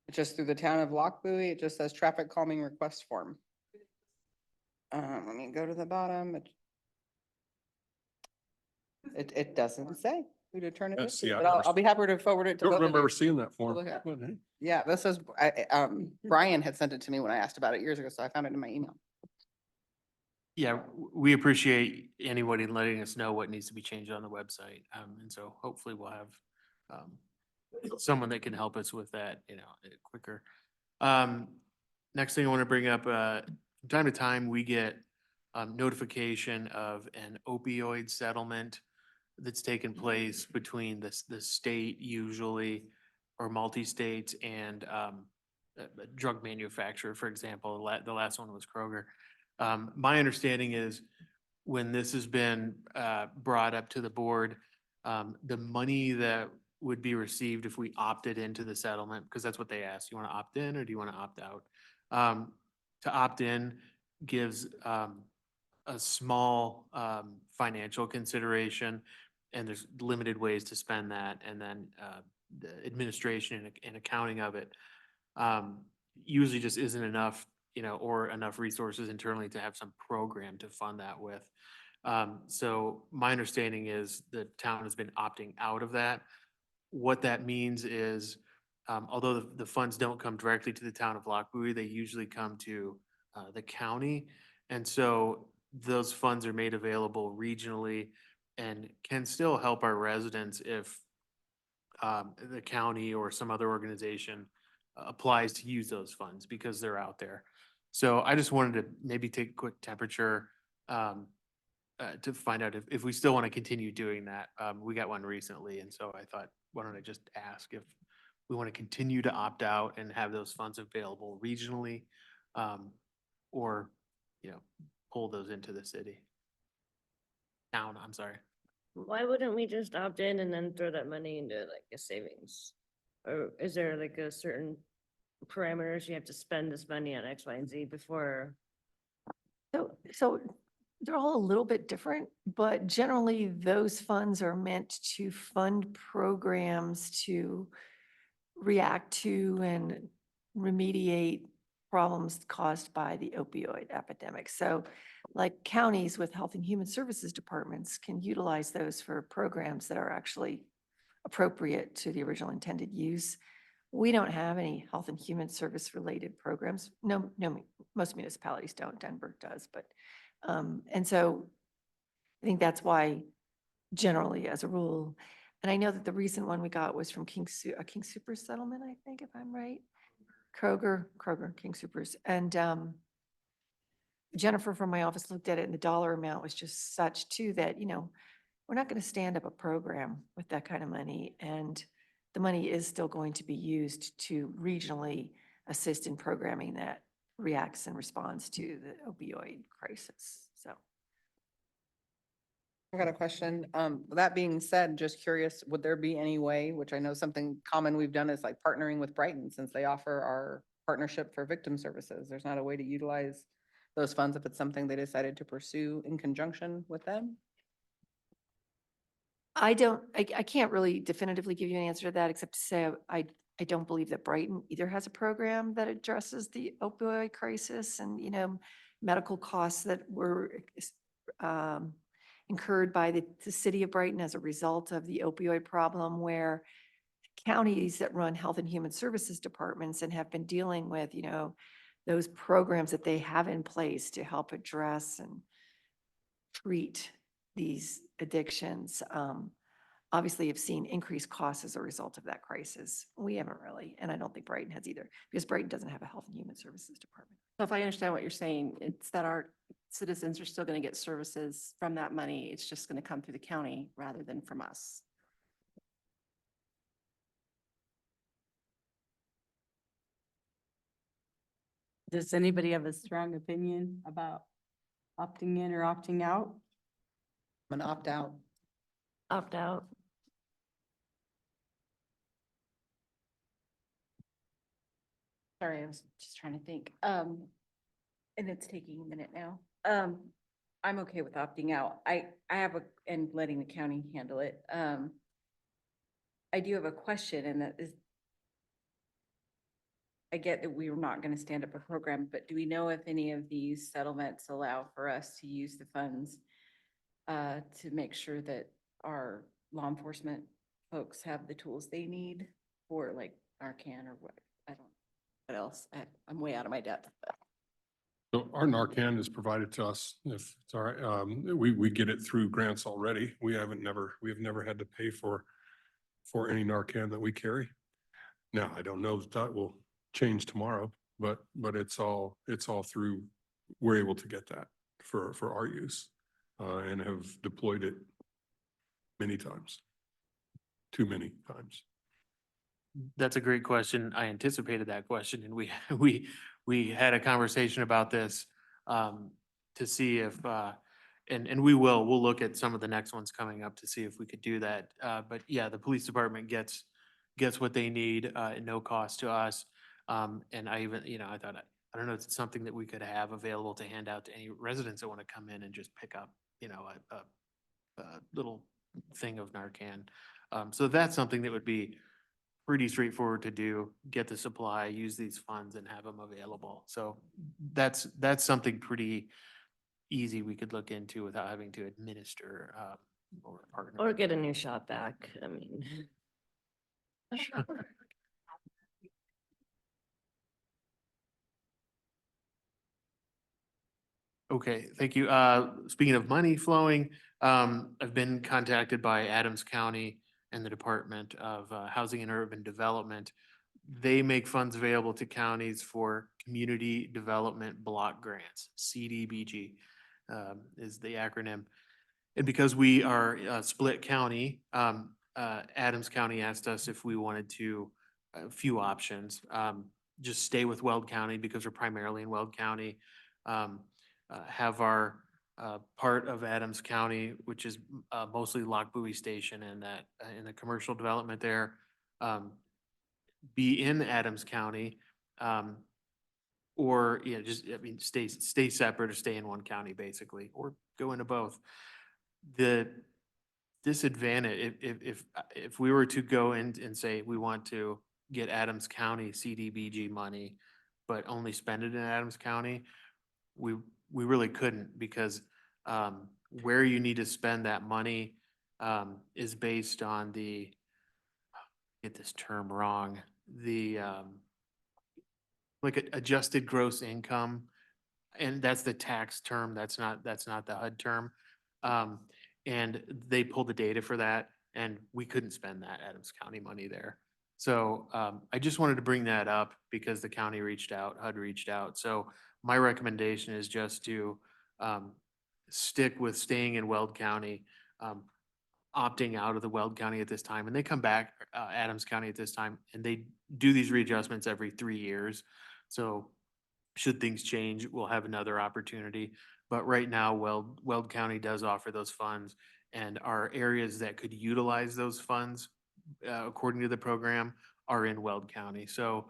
It's just through the town of Lockbuoy. It just says traffic calming request form. Let me go to the bottom. It doesn't say who to turn it Yeah, in see, to, I've but never I'll be happy to forward it to. Don't both of remember you. ever seeing that form. look at. But, hey, Yeah, this is, Brian had sent it to me when I asked about it years ago, so I found it in my email. Yeah, we appreciate anybody letting us know what needs to be changed on the website. And so hopefully we'll have someone that can help us with that, quicker. Next thing I want to bring up, from time to time, we get notification of an opioid settlement that's taken place between the state usually, or multi-states, and a drug manufacturer, for example. The last one was Kroger. My understanding is when this has been brought up to the board, the money that would be received if we opted into the settlement, because that's what they asked, you want to opt in or do you want to opt out? To opt in gives a small financial consideration, and there's limited ways to spend that, and then the administration and accounting of it usually just isn't enough, or enough resources internally to have some program to fund that with. So my understanding is the town has been opting out of that. What that means is, although the funds don't come directly to the town of Lockbuoy, they usually come to the county. And so those funds are made available regionally and can still help our residents if the county or some other organization applies to use those funds because they're out there. So I just wanted to maybe take a quick temperature to find out if we still want to continue doing that. We got one recently, and so I thought, why don't I just ask if we want to continue to opt out and have those funds available regionally, or, pull those into the town, I'm sorry. Why wouldn't we just opt in and then throw that money into like a savings? Or is there like a certain parameters you have to spend this money on X, Y, and Z before? So they're all a little bit different, but generally those funds are meant to fund programs to react to and remediate problems caused by the opioid epidemic. So like counties with Health and Human Services departments can utilize those for programs that are actually appropriate to the original intended use. We don't have any Health and Human Service related programs. No, most municipalities don't. Denver does, but, and so I think that's why generally as a rule. And I know that the recent one we got was from a King Super settlement, I think, if I'm right. Kroger, King Supers. And Jennifer from my office looked at it and the dollar amount was just such too that, we're not going to stand up a program with that kind of money. And the money is still going to be used to regionally assist in programming that reacts and responds to the opioid crisis. So. I got a question. That being said, just curious, would there be any way, which I know something common we've done is like partnering with Brighton since they offer our partnership for victim services. There's not a way to utilize those funds if it's something they decided to pursue in conjunction with them? I can't really definitively give you an answer to that, except to say I don't believe that Brighton either has a program that addresses the opioid crisis and, medical costs that were incurred by the city of Brighton as a result of the opioid problem, where counties that run health and human services departments and have been dealing with, those programs that they have in place to help address and treat these addictions, obviously have seen increased costs as a result of that crisis. We haven't really, and I don't think Brighton has either, because Brighton doesn't have a health and human services department. So if I understand what you're saying, it's that our citizens are still going to get services from that money. It's just going to come through the county rather than from us. Does anybody have a strong opinion about opting in or opting out? I'm gonna opt out. Opt out. Sorry, I was just trying to think. And it's taking a minute now. I'm okay with opting out. I have and letting the county handle it. I do have a question, and that is, I get that we are not going to stand up a program, but do we know if any of these settlements allow for us to use the funds to make sure that our law enforcement folks have the tools they need for like Narcan or what? I don't, what else? I'm way out of my depth. So our Narcan is provided to us if it's all right. We get it through grants already. We have never had to pay for any Narcan that we carry. Now, I don't know if that will change tomorrow, but it's all through, we're able to get that for our use and have deployed it many times, too many times. That's a great question. I anticipated that question and we had a conversation about this to see if, and we'll look at some of the next ones coming up to see if we could do that. But yeah, the police department gets what they need at no cost to us. And I even, I thought, I don't know, it's something that we could have available to hand out to any residents that want to come in and just pick up, a little thing of Narcan. So that's something that would be pretty straightforward to do, get the supply, use these funds and have them available. So that's something pretty easy we could look into without having to administer or partner. Or get a new shop back. I mean. Okay, thank you. Speaking of money flowing, I've been contacted by Adams County and the Department of Housing and Urban Development. They make funds available to counties for community development block grants, CDBG is the acronym. And because we are a split county, Adams County asked us if we wanted to, a few options. Just stay with Weld County because we're primarily in Weld County. Have our part of Adams County, which is mostly Lock Buoy Station and that in the commercial development there, be in Adams County, or just stay separate or stay in one county basically, or go into both. The disadvantage, if we were to go in and say we want to get Adams County CDBG money, but only spend it in Adams County, we really couldn't, because where you need to spend that money is based on get this term wrong, like adjusted gross income, and that's the tax term. That's not the HUD term. And they pulled the data for that and we couldn't spend that Adams County money there. So I just wanted to bring that up because the county reached out, HUD reached out. So my recommendation is just to stick with staying in Weld County, opting out of the Weld County at this time, and they come back, Adams County at this time, and they do these readjustments every 3 years. So should things change, we'll have another opportunity. But right now, Weld County does offer those funds and our areas that could utilize those funds, according to the program, are in Weld County. So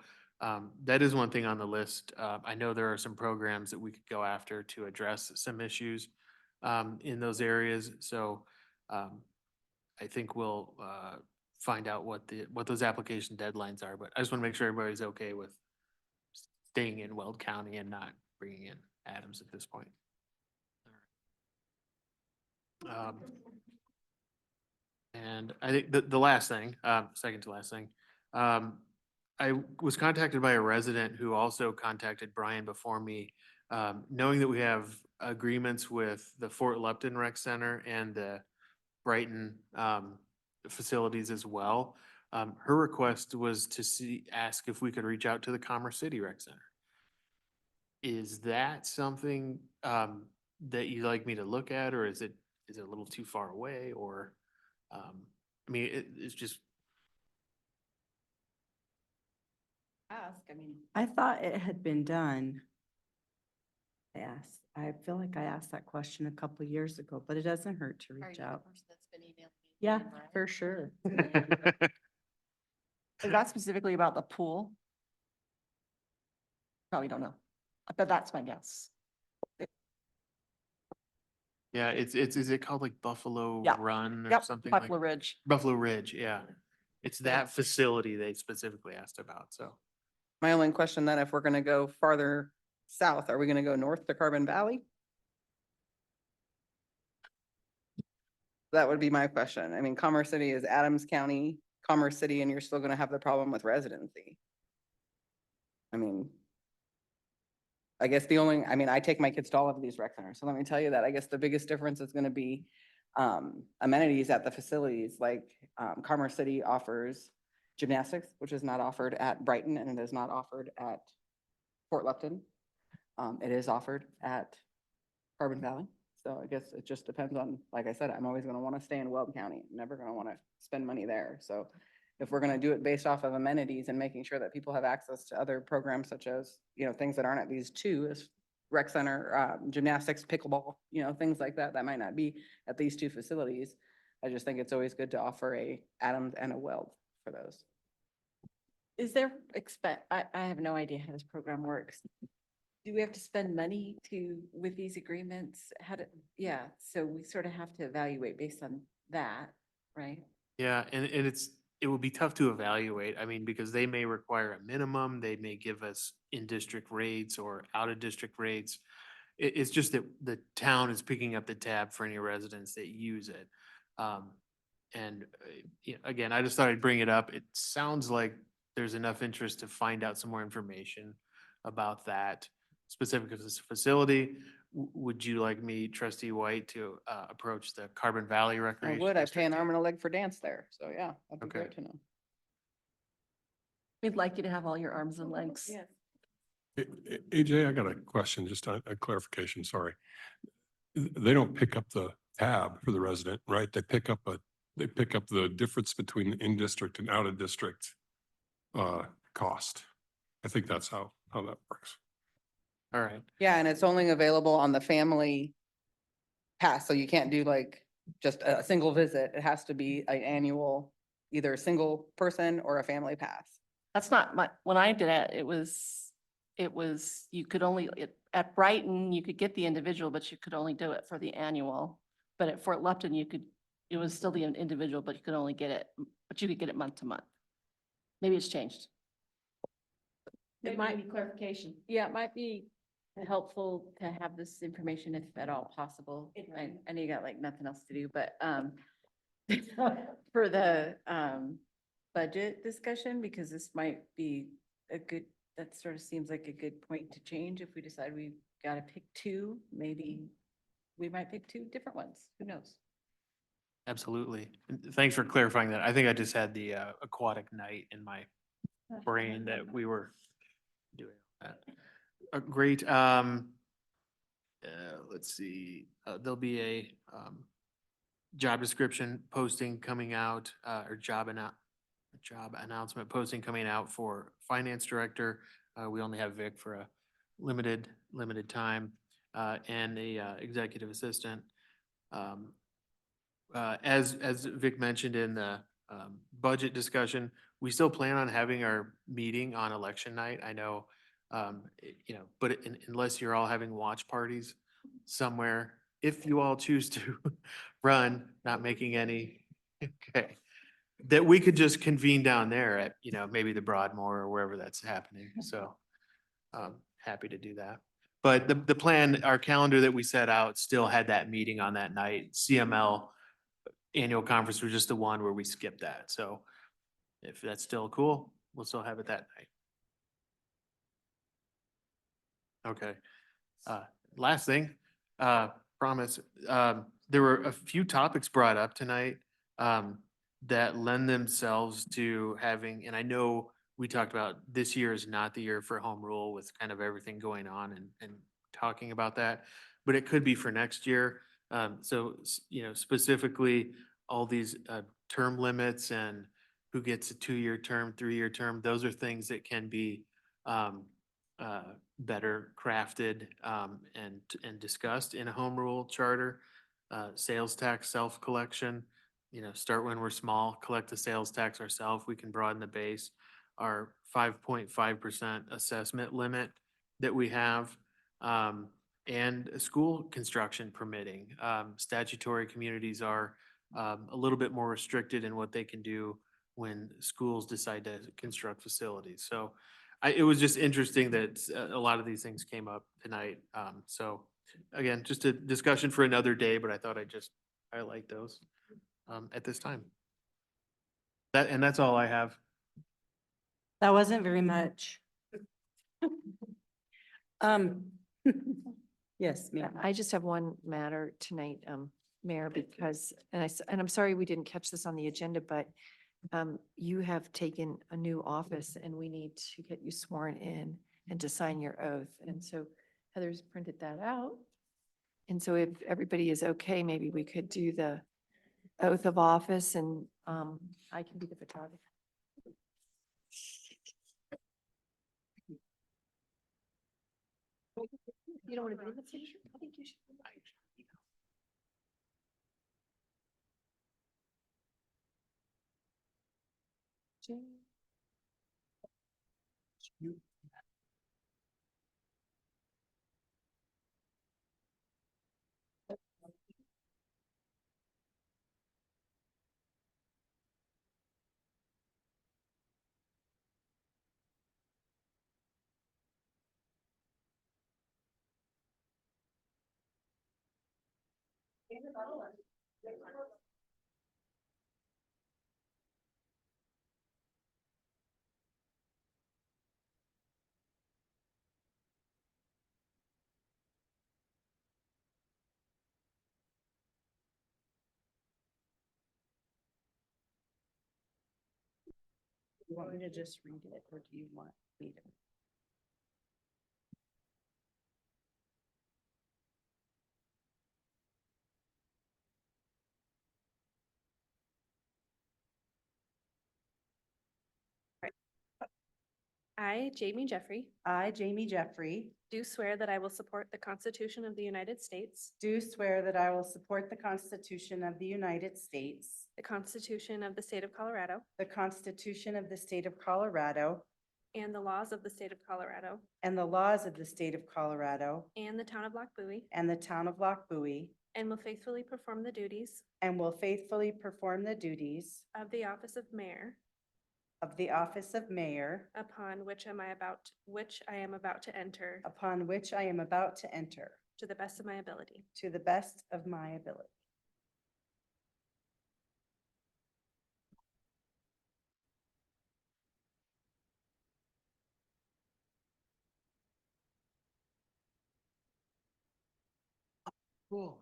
that is one thing on the list. I know there are some programs that we could go after to address some issues in those areas. So I think we'll find out what those application deadlines are, but I just want to make sure everybody's okay with staying in Weld County and not bringing in Adams at this point. And I think the last thing, second to last thing, I was contacted by a resident who also contacted Brian before me, knowing that we have agreements with the Fort Lupton Rec Center and the Brighton facilities as well. Her request was to ask if we could reach out to the Commerce City Rec Center. Is that something that you'd like me to look at, or is it a little too far away, or I mean, it's just. Ask, I mean. I thought it had been done. I feel like I asked that question a couple of years ago, but it doesn't hurt to reach out. Yeah, for sure. Is that specifically about the pool? Probably don't know, but that's my guess. Yeah, is it called like Buffalo Yeah. Run or Yep, something like? Buffalo Ridge. Buffalo Ridge, yeah. It's that facility they specifically asked about, so. My only question then, if we're gonna go farther south, are we gonna go north to Carbon Valley? That would be my question. I mean, Commerce City is Adams County, Commerce City, and you're still gonna have the problem with residency. I mean, I guess I take my kids to all of these rec centers, so let me tell you that I guess the biggest difference is gonna be amenities at the facilities, like Commerce City offers gymnastics, which is not offered at Brighton and it is not offered at Fort Lupton. It is offered at Carbon Valley. So I guess it just depends on, like I said, I'm always gonna wanna stay in Weld County, I'm never gonna wanna spend money there. So if we're gonna do it based off of amenities and making sure that people have access to other programs such as, things that aren't at these two, as rec center, gymnastics, pickleball, things like that, that might not be at these two facilities. I just think it's always good to offer a Adams and a Weld for those. Is there I have no idea how this program works. Do we have to spend money with these agreements? So we sort of have to evaluate based on that, right? Yeah, and it would be tough to evaluate, I mean, because they may require a minimum, they may give us in-district rates or out-of-district rates. It's just that the town is picking up the tab for any residents that use it. Again, I just thought I'd bring it up. It sounds like there's enough interest to find out some more information about that specific to this facility. Would you like me, Trustee White, to approach the Carbon Valley I Recreation would, I pay District? an arm and a leg for dance there, so yeah, that'd be Okay. great to know. We'd like you to have all your arms and legs. AJ, I got a question, just a clarification, sorry. They don't pick up the tab for the resident, right? They pick up the difference between in-district and out-of-district cost. I think that's how that works. All right. Yeah, and it's only available on the family pass, so you can't do like just a single visit. It has to be an annual, either a single person or a family pass. That's not when I did it, it was, you could only, at Brighton, you could get the individual, but you could only do it for the annual. But at Fort Lupton, it was still the individual, but you could only get it, but you could get it month to month. Maybe it's changed. It might be clarification. Yeah, it might be helpful to have this information if at all possible. I know you got like nothing else to do, but for the budget discussion, because this might be that sort of seems like a good point to change if we decide we've got to pick two, maybe we might pick two different ones. Who knows? Absolutely. And thanks for clarifying that. I think I just had the aquatic night in my brain that we were doing that. Great. Let's see, there'll be a job description posting coming out, or job announcement posting coming out for finance director. We only have Vic for a limited time, and a executive assistant. As Vic mentioned in the budget discussion, we still plan on having our meeting on election night. I know, but unless you're all having watch parties somewhere, if you all choose to run, not making any, okay, that we could just convene down there at, maybe the Broadmoor or wherever that's happening. So happy to do that. But the plan, our calendar that we set out still had that meeting on that night. CML annual conference was just the one where we skipped that. So if that's still cool, we'll still have it that night. Okay. Last thing, promise, there were a few topics brought up tonight that lend themselves to having, and I know we talked about this year is not the year for home rule with kind of everything going on and talking about that, but it could be for next year. So, specifically all these term limits and who gets a 2-year term, 3-year term, those are things that can be better crafted and discussed in a home rule charter. Sales tax self-collection, start when we're small, collect the sales tax ourselves. We can broaden the base. Our 5.5% assessment limit that we have, and school construction permitting. Statutory communities are a little bit more restricted in what they can do when schools decide to construct facilities. So it was just interesting that a lot of these things came up tonight. So again, just a discussion for another day, but I thought I'd just highlight those at this time. And that's all I have. That wasn't very much. Yes, ma'am. I just have one matter tonight, Mayor, because, and I'm sorry we didn't catch this on the agenda, but you have taken a new office and we need to get you sworn in and to sign your oath. And so Heather's printed that out. And so if everybody is okay, maybe we could do the oath of office and I can be the photographer. You don't want to be in the picture? I think you should. You want me to just read it or do you want me to? I, Jamie Jeffrey, I, Jamie Jeffrey, do swear that I will support the Constitution of the United States, do swear that I will support the Constitution of the United States, the Constitution of the State of Colorado, the Constitution of the State of Colorado, and the laws of the State of Colorado, and the laws of the State of Colorado, and the Town of Loch Buoy, and the Town of Loch Buoy, and will faithfully perform the duties and will faithfully perform the duties of the office of mayor of the office of mayor upon which I am about to enter upon which I am about to enter to the best of my ability. to the best of my ability. Cool.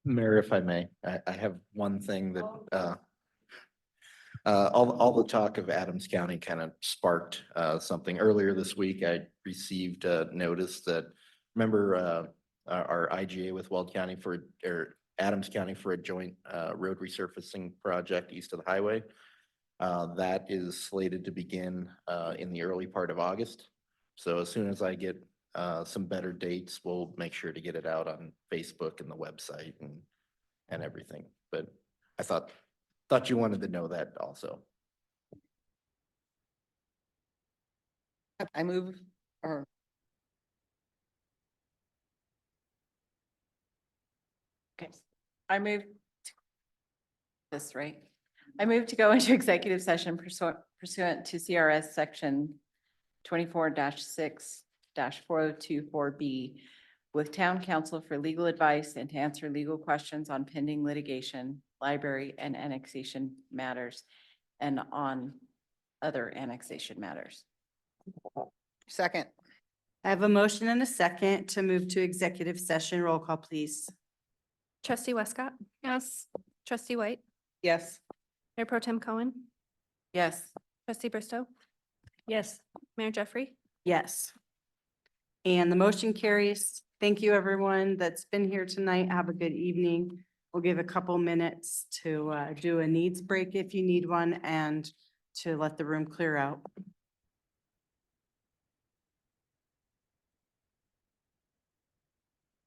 Mayor, if I may, I have one thing that, all the talk of Adams County kind of sparked, something. Earlier this week, I received a notice that, remember, our IGA with Weld County or Adams County for a joint, road resurfacing project east of the highway. That is slated to begin, in the early part of August. So as soon as I get, some better dates, we'll make sure to get it out on Facebook and the website and everything. But I thought you wanted to know that also. I move, or Okay, I move this, right? I move to go into executive session pursuant to CRS section 24-6-4024B with town council for legal advice and to answer legal questions on pending litigation, library and annexation matters, and on other annexation matters. second, I have a motion and a second to move to executive session. Roll call, please. Trustee Westcott? Yes. Trustee White? yes. Mayor Pro Tem Cohen? Yes. Trustee Bristow? Yes. Mayor Jeffrey? Yes. And the motion carries. Thank you, everyone that's been here tonight. Have a good evening. We'll give a couple minutes to do a needs break if you need one and to let the room clear out.